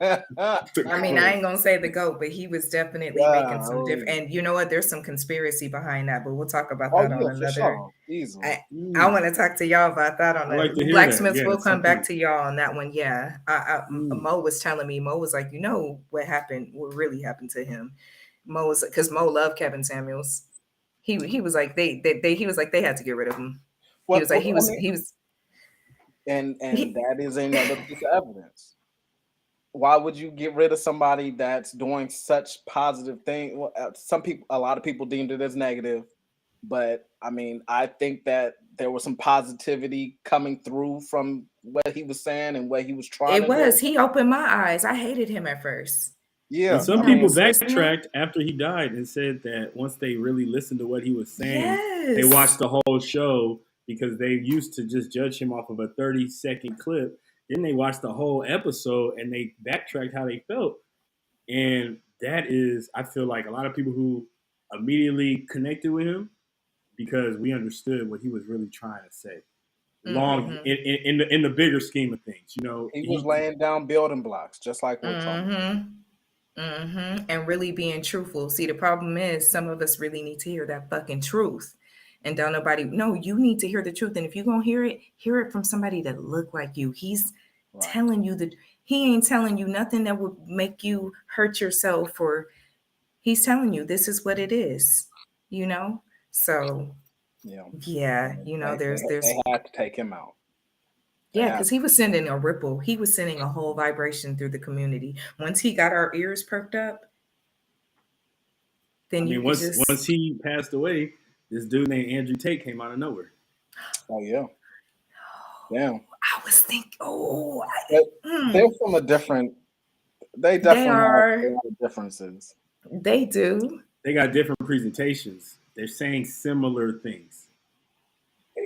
I mean, I GOAT. ain't gonna say the GOAT, but he was definitely making some different. Golly. And you know what? There's some conspiracy behind that, but we'll talk about Oh that on yeah, for another. sure. Easily. I want to talk to y'all about that on I like the to hear that. Blacksmiths. Yeah, We'll at some come back point. to y'all on that one. Yeah, Mm. Mo was telling me. Mo was like, what happened? What really happened to him? Mo was because Mo loved Kevin Samuels. He was like he was like they had to get rid of him. He Well, was like I mean, he was. And that is another piece of evidence. Why would you get rid of somebody that's doing such positive thing? Well, a lot of people deemed it as negative, but I mean, I think that there was some positivity coming through from what he was saying and what he was trying It to was. do. He opened my eyes. I hated him at first. Yeah, And some You know, people it's not- backtracked after he died and said that once they really listened to what he was saying, they Yes. watched the whole show because they used to just judge him off of a 30-second clip. Then they watched the whole episode and they backtracked how they felt. And that is, I feel like a lot of people who immediately connected with him because we understood what he was really trying to say. Long in the bigger scheme of things, you know, he was laying down building blocks, just like we're talking. And really being truthful. See, the problem is some of us really need to hear that fucking truth. And don't nobody, no, you need to hear the truth. And if you're going to hear it from somebody that look like you. He's telling you that he ain't telling you nothing that would make you hurt yourself, or he's telling you this is what it is, you know? So yeah, you know, there's they had to take him out. Yeah, because he was sending a ripple. He was sending a whole vibration through the community. Once he got our ears perked up, then once he passed away, this dude named Andrew Tate came out of nowhere. Oh yeah. Damn. I was thinking, they're from a different. They definitely have a lot of differences. They do. They got different presentations. They're saying similar things.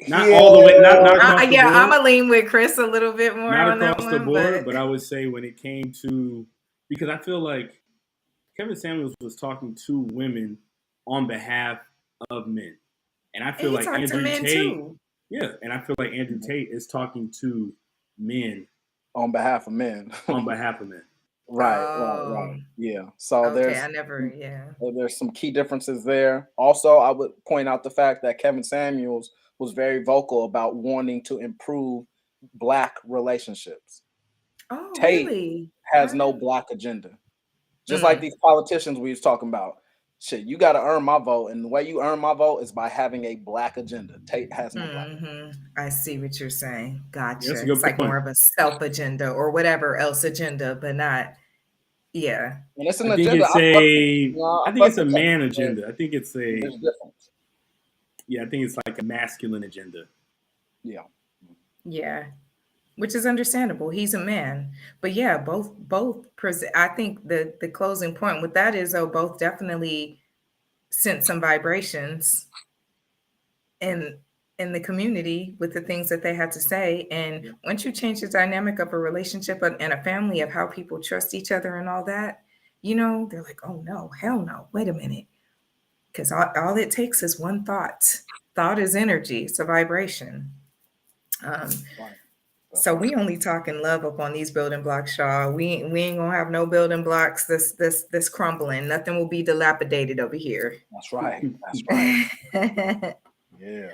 Not all the way. Not across the board. I'm gonna lean with Chris a little bit more. Not on across that the one, board, but I would say when it came to, because I feel like Kevin Samuels was talking to women on behalf of men, and I feel like Andrew Tate. Too. Yeah, and I feel like Andrew Tate is talking to men on behalf of men. On behalf of men. Right. Yeah. So there's some key differences there. Also, I would point out the fact that Kevin Samuels was very vocal about wanting to improve Black relationships. Oh, Tate really? has no Black agenda. Just like these politicians we was talking about. Shit, you got to earn my vote, and the way you earn my vote is by having a Black agenda. Tate has no Black agenda. I see what you're saying. Gotcha. Yeah, it's like more of a self agenda or whatever else agenda, but not. Yeah. And it's an agenda. I think it's a man agenda. I think it's a. There's difference. Yeah, I think it's like a masculine agenda. Yeah. Yeah. Which is understandable. He's a man. But yeah, both I think the closing point with that is, though, both definitely sent some vibrations in the community with the things that they had to say. And once you change the dynamic of a relationship and a family, of how people trust each other and all that, you know, they're like, oh no, hell no, wait a minute. Because all it takes is one thought. Thought is energy. It's a vibration. So we only talking love up on these building blocks, y'all. We ain't gonna have no building blocks this crumbling. Nothing will be dilapidated over here. That's right. Yeah.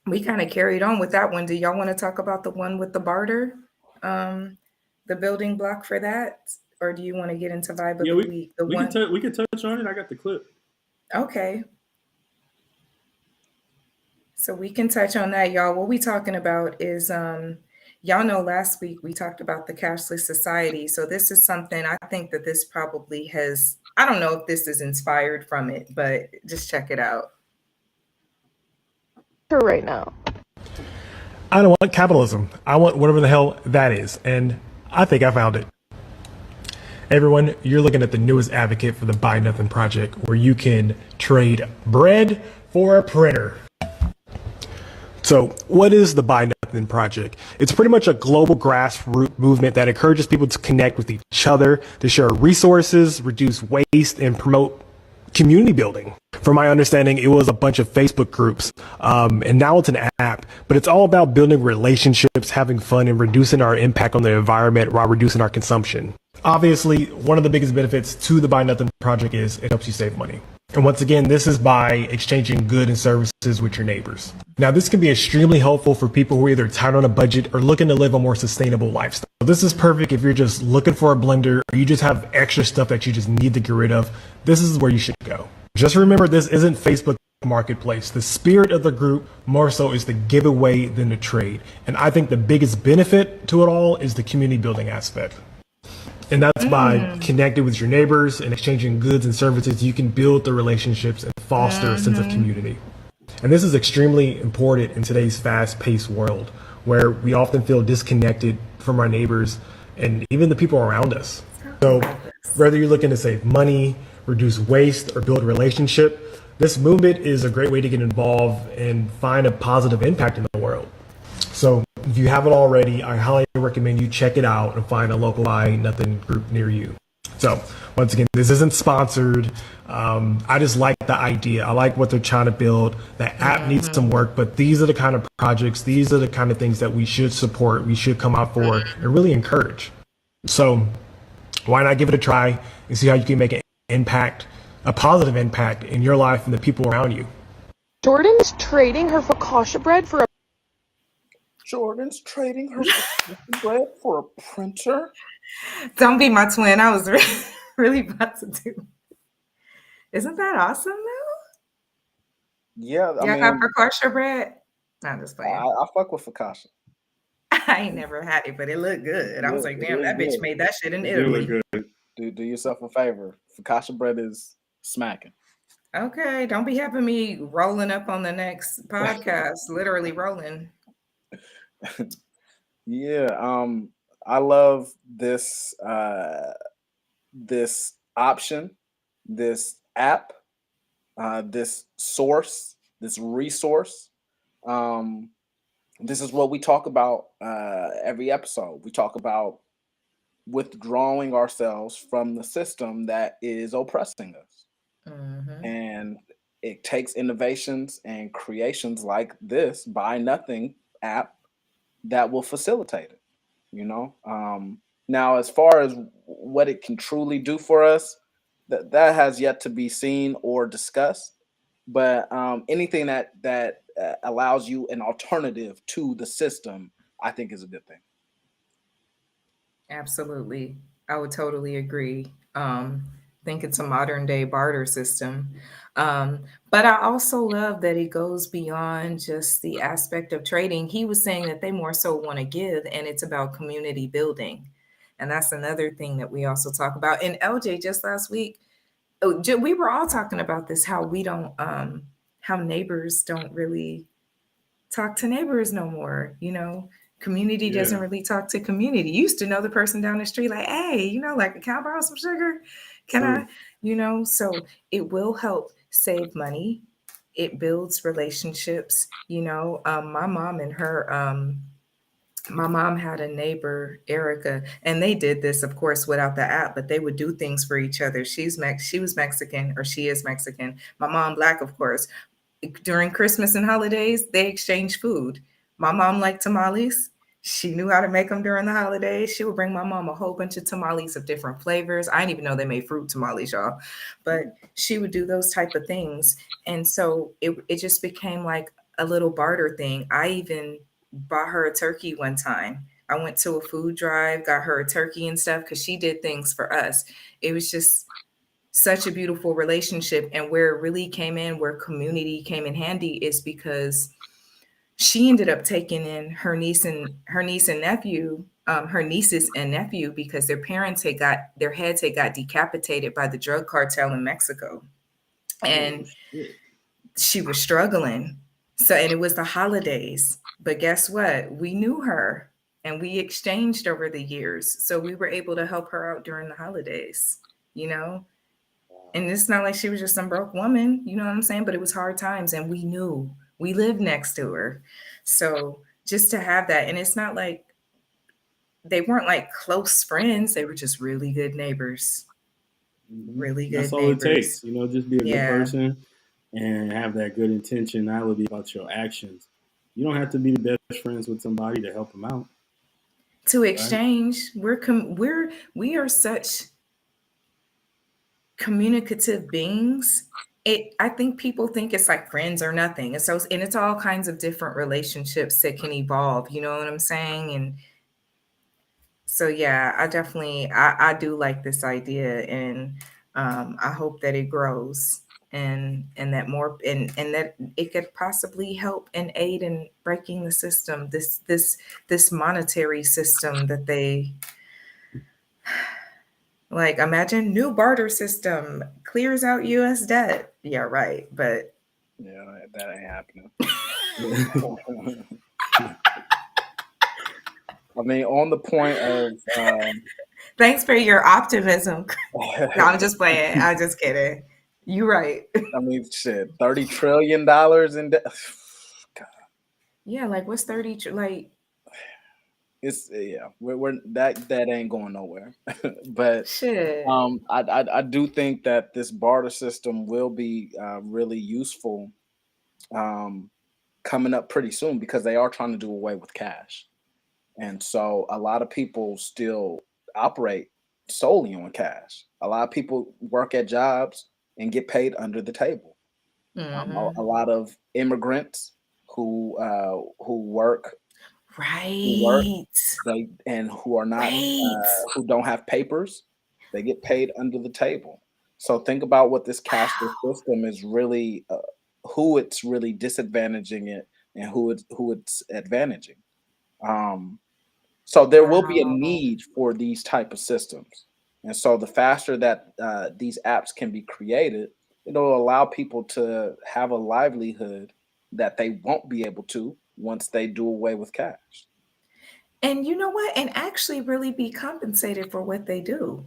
We kind of carried on with that one. Do y'all want to talk about the one with the barter? The building block for that? Or do you want to get into vibe of the week? We can touch on it. I got the clip. Okay. So we can touch on that, y'all. What we talking about is, y'all know last week we talked about the cashless society. So this is something I think that this probably has, I don't know if this is inspired from it, but just check it out. Right now. I don't want capitalism. I want whatever the hell that is. And I think I found it. Everyone, you're looking at the newest advocate for the Buy Nothing Project, where you can trade bread for a printer. So what is the Buy Nothing Project? It's pretty much a global grassroots movement that encourages people to connect with each other, to share resources, reduce waste, and promote community building. From my understanding, it was a bunch of Facebook groups, and now it's an app, but it's all about building relationships, having fun, and reducing our impact on the environment while reducing our consumption. Obviously, one of the biggest benefits to the Buy Nothing Project is it helps you save money. And once again, this is by exchanging goods and services with your neighbors. Now, this can be extremely helpful for people who are either tight on a budget or looking to live a more sustainable lifestyle. This is perfect if you're just looking for a blender or you just have extra stuff that you just need to get rid of. This is where you should go. Just remember, this isn't Facebook marketplace. The spirit of the group more so is the giveaway than the trade. And I think the biggest benefit to it all is the community building aspect. And that's by connecting with your neighbors and exchanging goods and services, you can build the relationships and foster a sense of community. And this is extremely important in today's fast-paced world where we often feel disconnected from our neighbors and even the people around us. So whether you're looking to save money, reduce waste, or build a relationship, this movement is a great way to get involved and find a positive impact in the world. So if you haven't already, I highly recommend you check it out and find a local Buy Nothing group near you. So once again, this isn't sponsored. I just like the idea. I like what they're trying to build. The app needs some work, but these are the kind of projects, these are the kind of things that we should support, we should come out for, and really encourage. So why not give it a try and see how you can make an impact, a positive impact in your life and the people around you. Jordan's trading her focaccia bread for a Jordan's trading her bread for a printer. Don't be my twin. I was really about to do. Isn't that awesome though? Yeah, I Y'all mean, got focaccia bread? I'm just playing. I fuck with focaccia. I ain't never had it, but it looked good. I was like, damn, that bitch made that shit in It do Italy. look good. Do yourself a favor. Focaccia bread is smacking. Okay, don't be having me rolling up on the next podcast, literally rolling. Yeah, I love this this option, this app, this source, this resource. This is what we talk about every episode. We talk about withdrawing ourselves from the system that is oppressing us. And it takes innovations and creations like this Buy Nothing app that will facilitate it. Now, as far as what it can truly do for us, that has yet to be seen or discussed. But anything that allows you an alternative to the system, I think is a good thing. Absolutely. I would totally agree. Think it's a modern day barter system. But I also love that it goes beyond just the aspect of trading. He was saying that they more so want to give, and it's about community building. And that's another thing that we also talk about. And LJ, just last week, we were all talking about this, how we don't, how neighbors don't really talk to neighbors no more, community doesn't really talk to community. You used to know the person down the street, like, hey, like, can I borrow some sugar? Can I, so it will help save money. It builds relationships. My mom had a neighbor, Erica, and they did this, of course, without the app, but they would do things for each other. She was Mexican, or she is Mexican. My mom, Black, of course. During Christmas and holidays, they exchanged food. My mom liked tamales. She knew how to make them during the holidays. She would bring my mom a whole bunch of tamales of different flavors. I didn't even know they made fruit tamales, y'all. But she would do those type of things. And so it just became like a little barter thing. I even bought her a turkey one time. I went to a food drive, got her a turkey and stuff because she did things for us. It was just such a beautiful relationship. And where it really came in, where community came in handy, is because she ended up taking in her nieces and nephew, because their parents their heads had got decapitated by the drug cartel in Mexico. And she was struggling. So, and it was the holidays, but guess what? We knew her and we exchanged over the years. So we were able to help her out during the holidays, and it's not like she was just some broke woman, you know what I'm saying? But it was hard times, and we knew. We lived next to her. So just to have that, and it's not like they weren't like close friends. They were just really good neighbors. Really good That's all neighbors. it takes. Just be a good person and have that good intention. That would be about your actions. You don't have to be the best friends with somebody to help them out. To exchange, right? We are such communicative beings. I think people think it's like friends or nothing. And so, and it's all kinds of different relationships that can evolve, you know what I'm saying? And so, yeah, I do like this idea, and I hope that it grows. and that more and that it could possibly help and aid in breaking the system, this monetary system that they like. Imagine new barter system clears out US debt. Yeah, right. But yeah, that ain't happening. I mean, on the point of thanks for your optimism. No, I'm just playing. I'm just kidding. You right. I mean, shit, $30 trillion in debt. God, Yeah, like what's 30 like it's yeah, we're that ain't going nowhere. But shit. I do think that this barter system will be really useful coming up pretty soon, because they are trying to do away with cash, and so a lot of people still operate solely on cash. A lot of people work at jobs and get paid under the table. A lot of immigrants who work Right. they and who are not Right. who don't have papers, they get paid under the table. So think about what this cashless system is really, who it's really disadvantaging it, and who it's advantaging. So there will be a Wow. need for these type of systems, and so the faster that these apps can be created, it'll allow people to have a livelihood that they won't be able to once they do away with cash. And you know what? And actually really be compensated for what they do.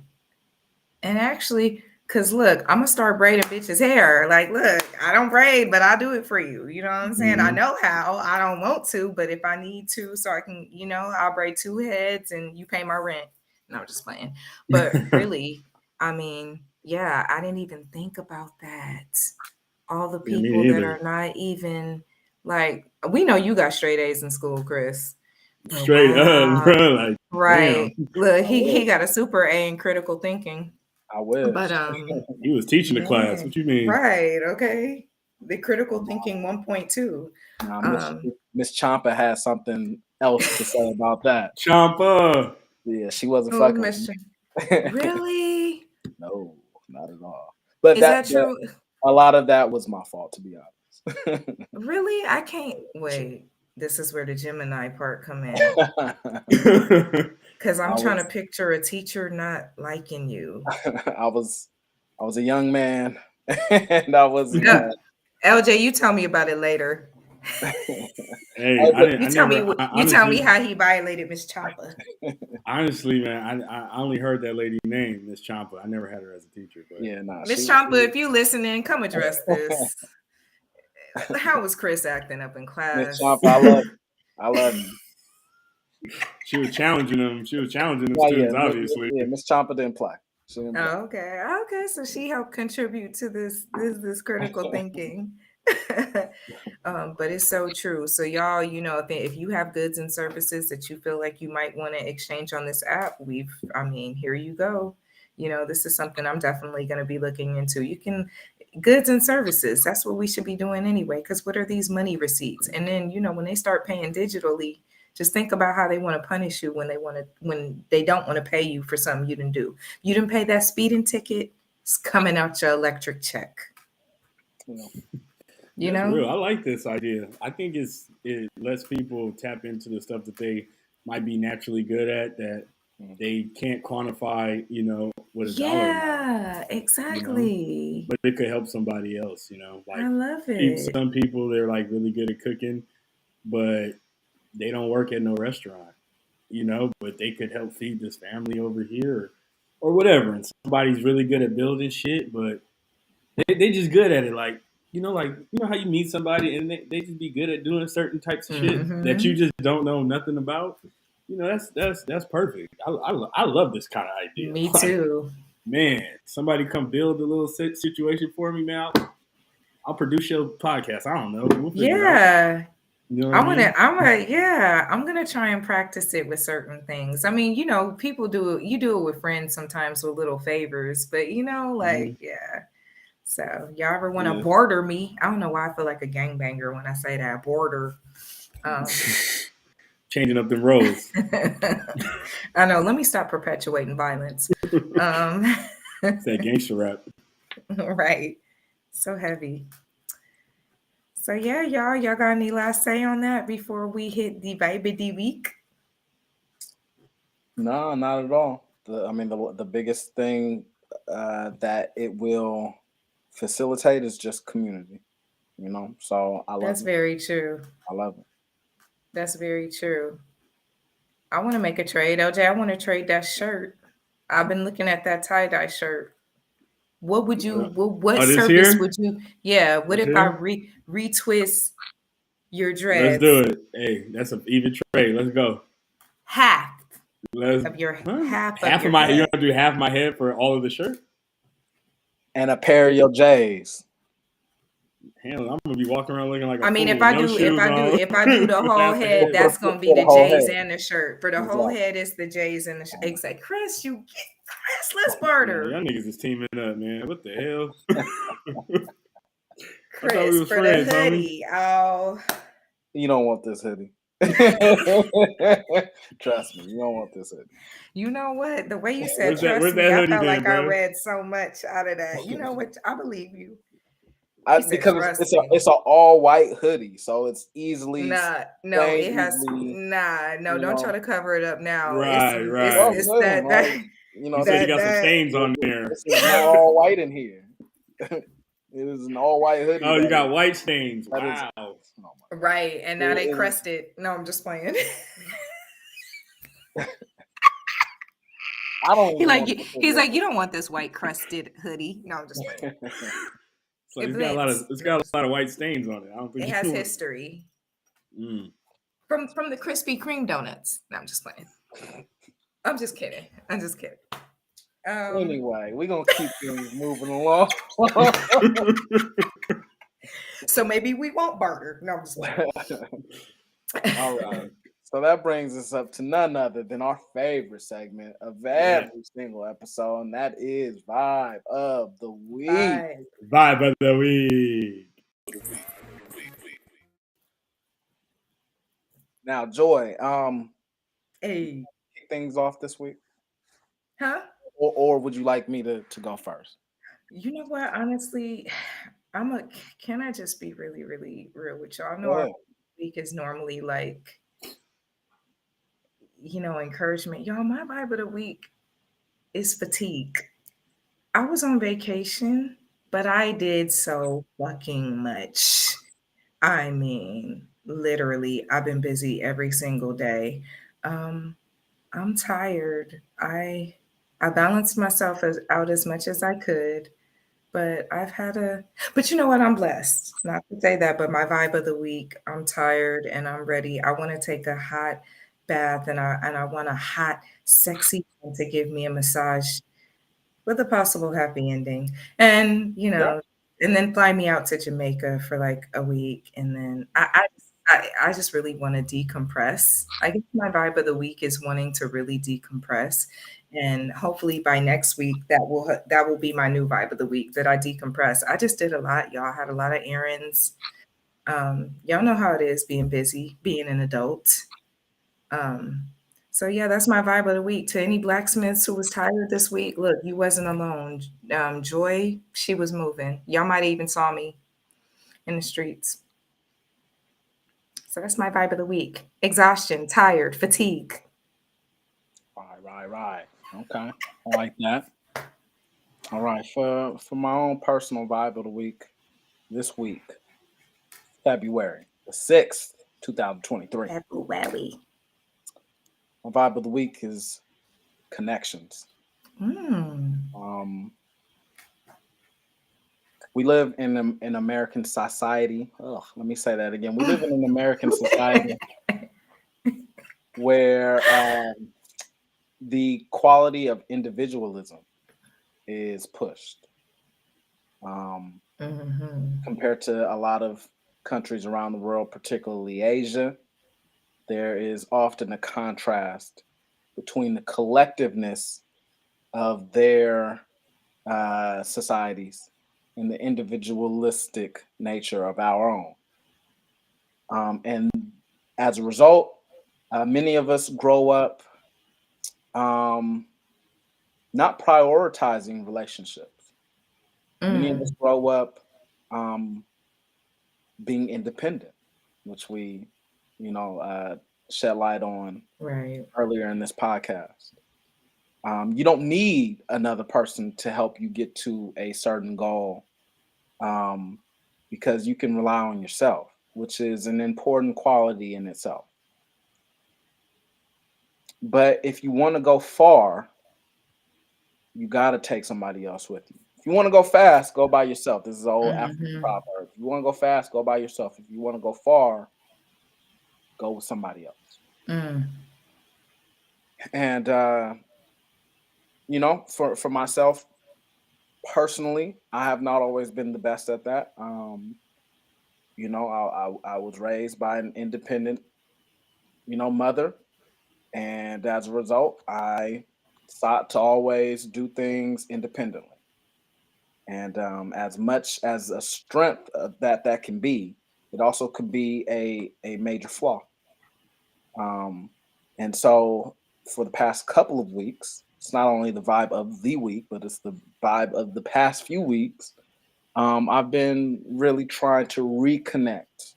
And actually, cause look, I'm gonna start braiding bitches' hair. Like, look, I don't braid, but I'll do it for you. You know what I'm saying? I Mhm. know how. I don't want to, but if I need to, so I can, I'll braid two heads and you pay my rent. No, I'm just playing. But really, I mean, yeah, I didn't even think about that. All the Yeah, me people that neither. are not even like, we know you got straight A's in school, Chris. But Straight up, wow. bro. Like, damn, Right. Look, I he wish. got a super A in critical thinking. I But wish. he was teaching the class. man, What you mean? right, okay. The critical thinking 1.2. Nah, Um, Miss Champa has something else to say about that. Champa. Yeah, she wasn't oh, fucking with Mr. me. Really? No, not at all. But Is that that true? a lot of that was my fault, to be honest. Really? I can't wait. This is where the Gemini part come in. Because I I'm trying to was picture a teacher not liking you. I was I was a young man, and I was Uh, LJ, you tell me about it later. Hey, I didn't. I never. You tell me Honestly, how he violated Miss Chopper. honestly, man, I only heard that lady name, Miss Champa. I never had her as a teacher, but yeah, nah, Miss she Champa, if you listening, come address this. How was Chris acting up in Miss class? Champa, I love you. she was challenging them. She was challenging them Oh yeah, students, obviously. Miss Champa didn't play. She didn't play. Oh, okay. Okay. So she helped contribute to this critical thinking. But it's so true. So y'all, if you have goods and services that you feel like you might want to exchange on this app, here you go. This is something I'm definitely going to be looking into. You can goods and services. That's what we should be doing anyway. Because what are these money receipts? And then, when they start paying digitally, just think about how they want to punish you when they don't want to pay you for something you didn't do. You didn't pay that speeding ticket. It's coming out your electric check. You know. That's real. I like this idea. I think it lets people tap into the stuff that they might be naturally good at that they can't quantify, with a dollar amount. Yeah, exactly. But it could help somebody else, I Like love it. some people, they're like really good at cooking, but they don't work at no restaurant, but they could help feed this family over here or whatever. And somebody's really good at building shit, but they just good at it. Like, how you meet somebody and they just be good at doing certain types of shit that you just don't know nothing about. That's perfect. I love this kind of idea. Me Like, too. man, somebody come build a little situation for me, man. I'll produce your podcast. I don't know. We'll figure it out. Yeah. You know what I mean? I'm gonna try and practice it with certain things. I mean, people do it with friends sometimes with little favors, but yeah. So y'all ever want to Yeah. border me? I don't know why I feel like a gangbanger when I say that border. Changing up the roles. I know. Let me stop perpetuating violence. It's that gangster rap. Right. So heavy. So yeah, y'all got any last say on that before we hit the vibe of the week? No, not at all. The biggest thing that it will facilitate is just community. So I love That's it. very true. I love it. That's very true. I want to make a trade, LJ. I want to trade that shirt. I've been looking at that tie-dye shirt. What would you what Oh, this service here? would you what This if I here? retwist your Let's do dreads it. Hey, that's an even trade. Let's go. half Let's of your huh? half of Half of your my. You head? want to do half my head for all of the shirt? And a pair of your J's. Hell, I'm gonna be walking around looking like a I mean, fool with no shoes on. if I do the with whole half a head, head. that's gonna be For the the whole J's head. and the shirt. For the whole Exactly. head, it's the J's and the shirt. It's like Chris, let's Man, barter. y'all niggas is teaming up, man. What the hell? I thought we Chris was for the friends, homie. hoodie. Oh, You don't want this hoodie. Trust me, you don't want this hoodie. you know what? The way you said Where's trust that me, I hoodie felt then, like I bro? read so much out of that. You know what? I believe you. He said Because trust it's me. an all white hoodie, so it's easily No, stained it has easily. no. Don't try to cover it up now. Right. Well, I'm It's saying, like, You said you got some stains on there. This is not all white in here. It is an all white hoodie. Oh, you got white stains. Wow. right, and now they crusted. No, I'm just playing. I don't. He's like, you don't want this white crusted hoodie. No, I'm just playing. So it's got a lot of white stains on it. I don't think it has history. From the Krispy Kreme donuts. No, I'm just playing. I'm just kidding. Anyway, we're gonna keep things moving along. So maybe we won't barter. No, I'm just playing. All right. So that brings us up to none other than our favorite segment of every single episode, and that is Vibe of the Week. Vibe of the Week. Now, Joy, hey, kick things off this week, huh? Or would you like me to go first? You know what? Honestly, can I just be really, really real with y'all? I know our week is normally like, encouragement. Y'all, my vibe of the week is fatigue. I was on vacation, but I did so fucking much. I mean, literally, I've been busy every single day. I'm tired. I balanced myself out as much as I could. But but you know what? I'm blessed. Not to say that, but my vibe of the week, I'm tired and I'm ready. I want to take a hot bath and I want a hot, sexy man to give me a massage with a possible happy ending. And, and then fly me out to Jamaica for like a week. And then I just really want to decompress. I guess my vibe of the week is wanting to really decompress. And hopefully by next week, that will be my new vibe of the week, that I decompress. I just did a lot, y'all. Had a lot of errands. Y'all know how it is being busy, being an adult. So yeah, that's my vibe of the week. To any blacksmiths who was tired this week, look, you wasn't alone. Joy, she was moving. Y'all might even saw me in the streets. So that's my vibe of the week. Exhaustion, tired, fatigue. Right. Okay. I like that. All right. For my own personal vibe of the week, this week, February the 6th, 2023. February. My vibe of the week is connections. We live in an American society. Oh, let me say that again. We live in an American society where the quality of individualism is pushed compared to a lot of countries around the world, particularly Asia. There is often a contrast between the collectiveness of their societies and the individualistic nature of our own. And as a result, many of us grow up not prioritizing relationships. Many of us grow up being independent, which we, shed light on Right. earlier in this podcast. You don't need another person to help you get to a certain goal, um, because you can rely on yourself, which is an important quality in itself. But if you want to go far, you got to take somebody else with you. If you want to go fast, go by yourself. This is an old African Mm-hmm. proverb. If you want to go fast, go by yourself. If you want to go far, go with somebody else. Mm. And for myself personally, I have not always been the best at that. I was raised by an independent, mother, and as a result, I sought to always do things independently. And as much as a strength of that can be, it also could be a major flaw. Um, and so for the past couple of weeks, it's not only the vibe of the week, but it's the vibe of the past few weeks. I've been really trying to reconnect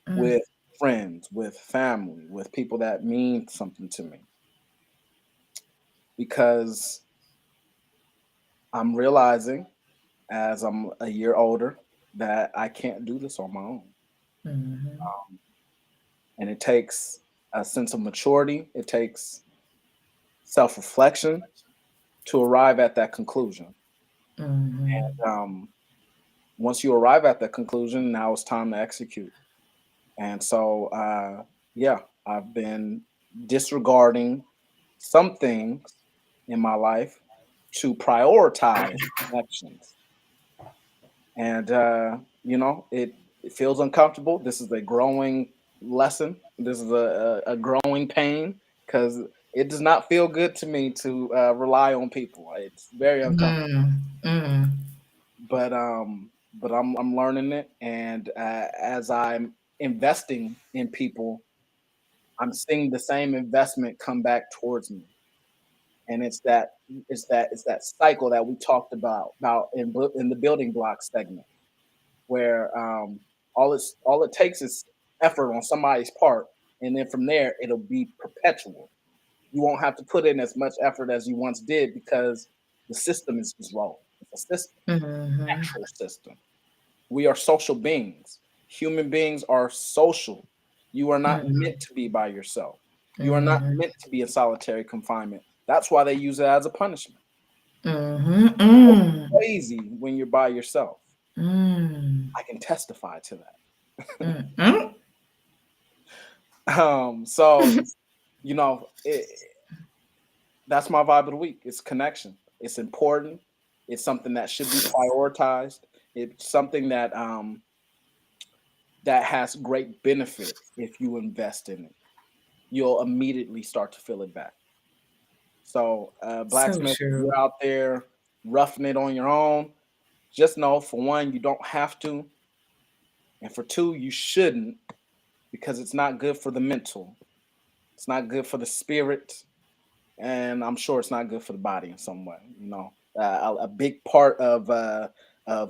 Mm. with friends, with family, with people that mean something to me, because I'm realizing as I'm a year older that I can't do this on my own. Mm-hmm. And it takes a sense of maturity, it takes self reflection to arrive at that conclusion. Mm-hmm. Once you arrive at that conclusion, now it's time to execute. And so, yeah, I've been disregarding some things in my life to prioritize connections. And, it feels uncomfortable. This is a growing lesson. This is a growing pain, because it does not feel good to me to rely on people. It's very uncomfortable. Mm. Mm. But I'm learning it, and as I'm investing in people, I'm seeing the same investment come back towards me. And it's that cycle that we talked about in the building block segment, where all it takes is effort on somebody's part, and then from there it'll be perpetual. You won't have to put in as much effort as you once did, because the system is rolling. It's a system, Mm-hmm. natural system. We are social beings. Human beings are social. You are not Mm-hmm. meant to be by yourself. You are not Mm-hmm. meant to be in solitary confinement. That's why they use it as a punishment. Mm-hmm. Mm. Crazy when you're by yourself. Mm. I can testify to Mm. that. So that's my vibe of the week. It's connection. It's important. It's something that should be prioritized. It's something that has great benefits if you invest in it. You'll immediately start to feel it back. So, So Blacksmith, if true. you're out there roughing it on your own, just know, for one, you don't have to, and for two, you shouldn't, because it's not good for the mental. It's not good for the spirit, and I'm sure it's not good for the body in some way. A big part of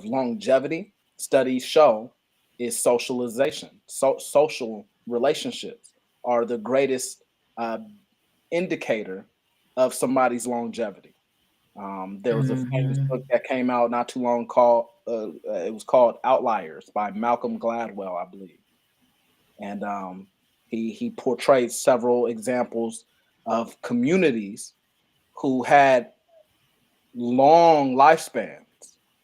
longevity, studies show, is socialization. Social relationships are the greatest uh, indicator of somebody's longevity. There was a famous Mm-hmm. book that came out not too long called it was called Outliers by Malcolm Gladwell, I believe, and he portrayed several examples of communities who had long lifespans.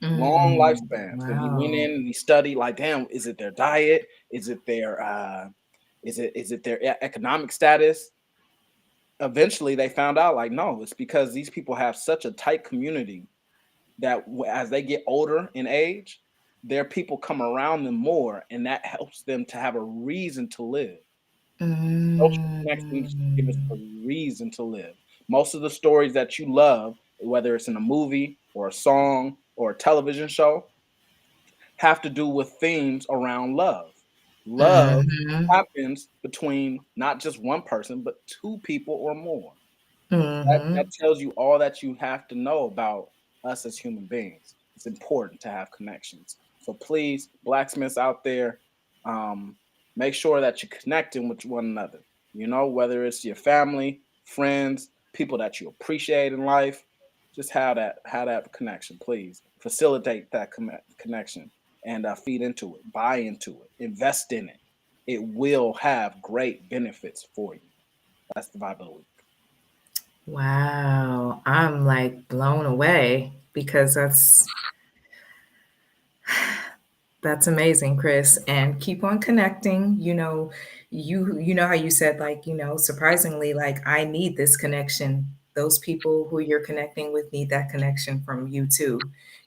Long Mm. lifespans. When he went Wow. in and he studied, like, damn, is it their diet? Is it their economic status? Eventually, they found out, like, no, it's because these people have such a tight community that as they get older in age, their people come around them more, and that helps them to have a reason to live. Social connections give us Mm. a reason to live. Most of the stories that you love, whether it's in a movie or a song or a television show, have to do with themes around love. Love Mm-hmm. happens between not just one person, but two people or more. That Mm-hmm. tells you all that you have to know about us as human beings. It's important to have connections. So please, blacksmiths out there, make sure that you're connecting with one another. You know, whether it's your family, friends, people that you appreciate in life, just have that connection. Please facilitate that connection and feed into it, buy into it, invest in it. It will have great benefits for you. That's the vibe of the week. Wow, I'm like blown away because that's amazing, Chris. And keep on connecting. You know how you said like, surprisingly, like I need this connection. Those people who you're connecting with need that connection from you too.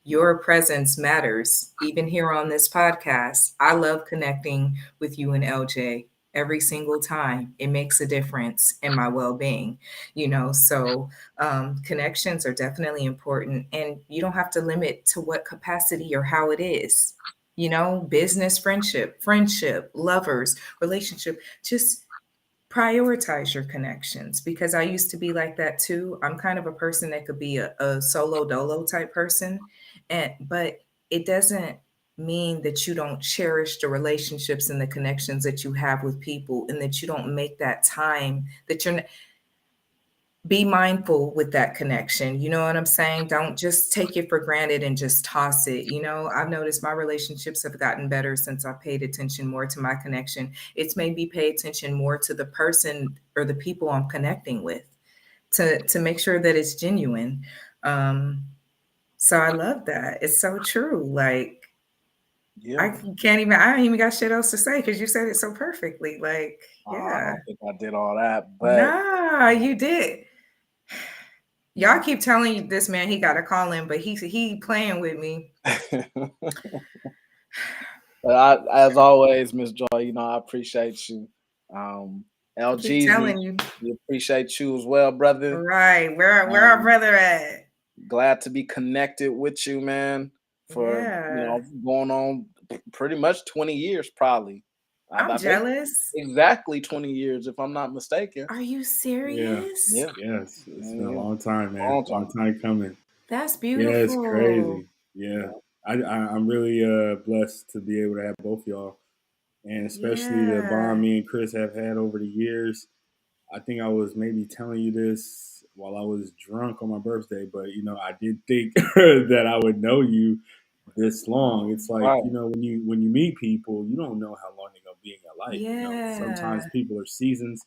Your presence matters. Even here on this podcast, I love connecting with you and LJ every single time. It makes a difference in my well-being, so connections are definitely important, and you don't have to limit to what capacity or how it is, business, friendship, lovers, relationship. Just prioritize your connections, because I used to be like that too. I'm kind of a person that could be a solo dolo type person, but it doesn't mean that you don't cherish the relationships and the connections that you have with people, and that you don't make that time, that you're be mindful with that connection. You know what I'm saying? Don't just take it for granted and just toss it. I've noticed my relationships have gotten better since I paid attention more to my connection. It's made me pay attention more to the person or the people I'm connecting with, to make sure that it's genuine. So I love that. It's so true. Like, Yeah. I don't even got shit else to say because you said it so perfectly. Like, I yeah. don't think I did all that, but Nah, you did. Y'all keep telling this man he got to call in, but he playing with me. as always, Miss Joy, I appreciate you. I keep LJeezy, telling you. we appreciate you as well, brother. Right. Where our brother at? Glad to be connected with you, man, for Yeah. going on pretty much 20 years, probably. I'm I think jealous. exactly 20 years, if I'm not mistaken. Are you Yeah. serious? Yeah. Yes. It's been a Yeah. long time, man. Long Long time. time coming. That's Yeah, it's beautiful. crazy. Yeah. I'm really blessed to be able to have both y'all, and especially the bond Yeah. me and Chris have had over the years. I think I was maybe telling you this while I was drunk on my birthday, but I did think that I would know you this long. It's like, Right. when you meet people, you don't know how long they're gonna be in your life. Sometimes Yeah. people are seasons,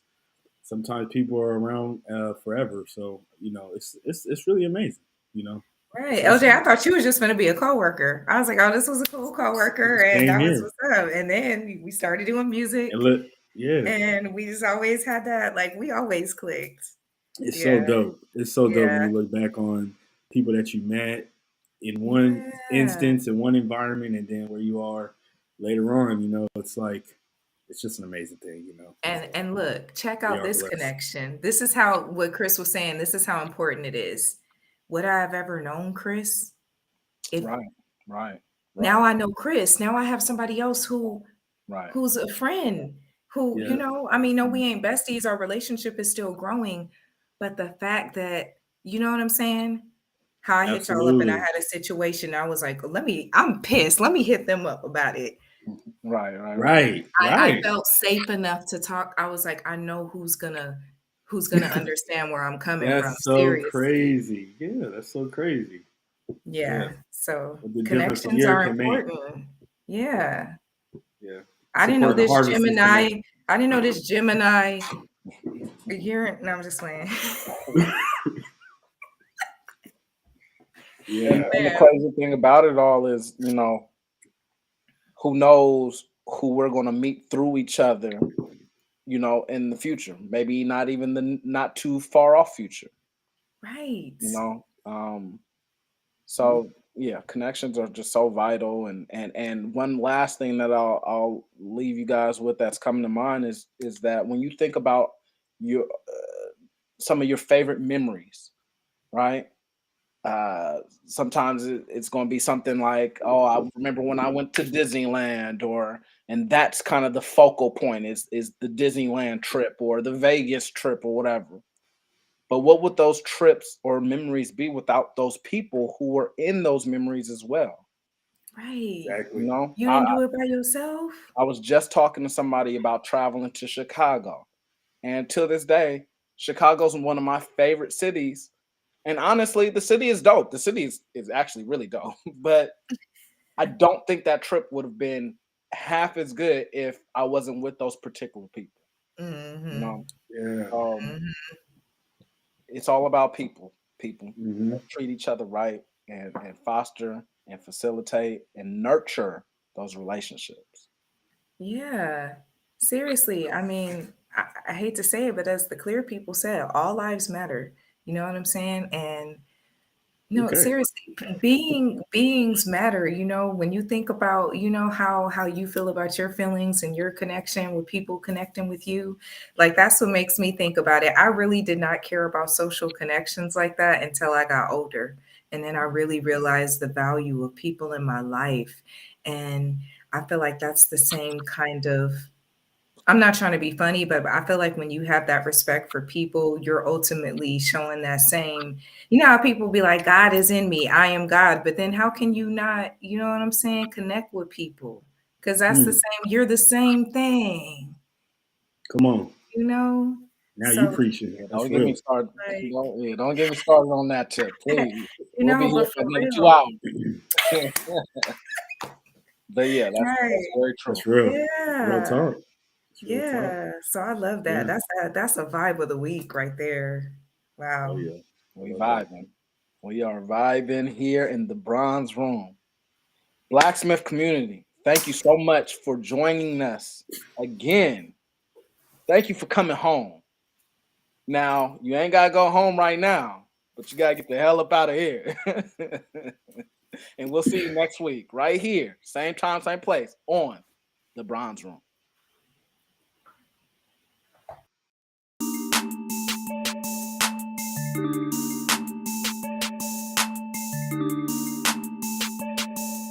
sometimes people are around forever. So it's really amazing. Right. It's LJ, awesome. I thought you was just gonna be a coworker. I was like, oh, this was a cool coworker, and Same that was here. what's up. And then we started doing music, And look, yeah, and we just always had that, like we always clicked. it's so Yeah. dope. It's so dope when Yeah. you look back on people that you met in one Yeah. instance, in one environment, and then where you are later on. It's like it's just an amazing thing. So And look, check we out are this blessed. connection. This is how what Chris was saying. This is how important it is. Would I have ever known Chris? If Right. now I know Chris, now I have somebody else Right. who's a friend, who, Yeah, I mean, no, we ain't besties. Our relationship is still growing. But the fact that, you know what I'm saying? How I hit y'all up and I absolutely. had a situation, I was like, I'm pissed. Let me hit them up about it. Right. I Right. felt safe enough to talk. I was like, I know who's gonna understand where I'm coming from. That's so Seriously. crazy. Yeah, that's so crazy. Yeah, Yeah. So what the difference a connections year are can make. important. Yeah. Yeah, I didn't know support the this harvest is connection. Gemini. I didn't know this Gemini. You're no, I'm just playing. Yeah, And the Man, crazy thing about it all is, who knows who we're going to meet through each other, in the future. Maybe not even the not too far off future, right. you know. So yeah, connections are just so vital. And one last thing that I'll leave you guys with that's coming to mind is that when you think about your some of your favorite memories, right? Sometimes it's going to be something like, oh, I remember when I went to Disneyland, and that's kind of the focal point is the Disneyland trip or the Vegas trip or whatever. But what would those trips or memories be without those people who were in those memories as well? Right. Exactly. You know, You didn't do it by yourself? I was just talking to somebody about traveling to Chicago, and till this day, Chicago's one of my favorite cities. And honestly, the city is dope. The city is actually really dope. But I don't think that trip would have been half as good if I wasn't with those particular people. You Mm-hmm. know, Yeah. Mm-hmm. it's all about people. People Mm-hmm. treat each other right and foster and facilitate and nurture those relationships. Yeah. Seriously. I mean, I hate to say it, but as the clear people said, all lives matter. You know what I'm saying? And no, Okay. seriously, beings matter. When you think about, how you feel about your feelings and your connection with people connecting with you, like that's what makes me think about it. I really did not care about social connections like that until I got older. And then I really realized the value of people in my life. And I feel like that's the same kind of, I'm not trying to be funny, but I feel like when you have that respect for people, you're ultimately showing that same, how people be like, God is in me, I am God. But then how can you not, you know what I'm saying, connect with people? Because that's the Hmm. same, you're the same thing, Come on. you know? Now you So, preaching. Yeah, That's don't get me real. started. like, Don't get me started on that tip, please. We'll be here but for for another two real, hours. But yeah, that's right. very true. That's real. Real Yeah. talk. It's real talk. Yeah. So I love that. Yeah. That's a vibe of the week right there. Oh Wow. yeah. I We love that. vibing. We are vibing here in the bronze room. Blacksmith community, thank you so much for joining us again. Thank you for coming home. Now, you ain't got to go home right now, but you got to get the hell up out of here. And we'll see you next week, right here, same time, same place, on the bronze room.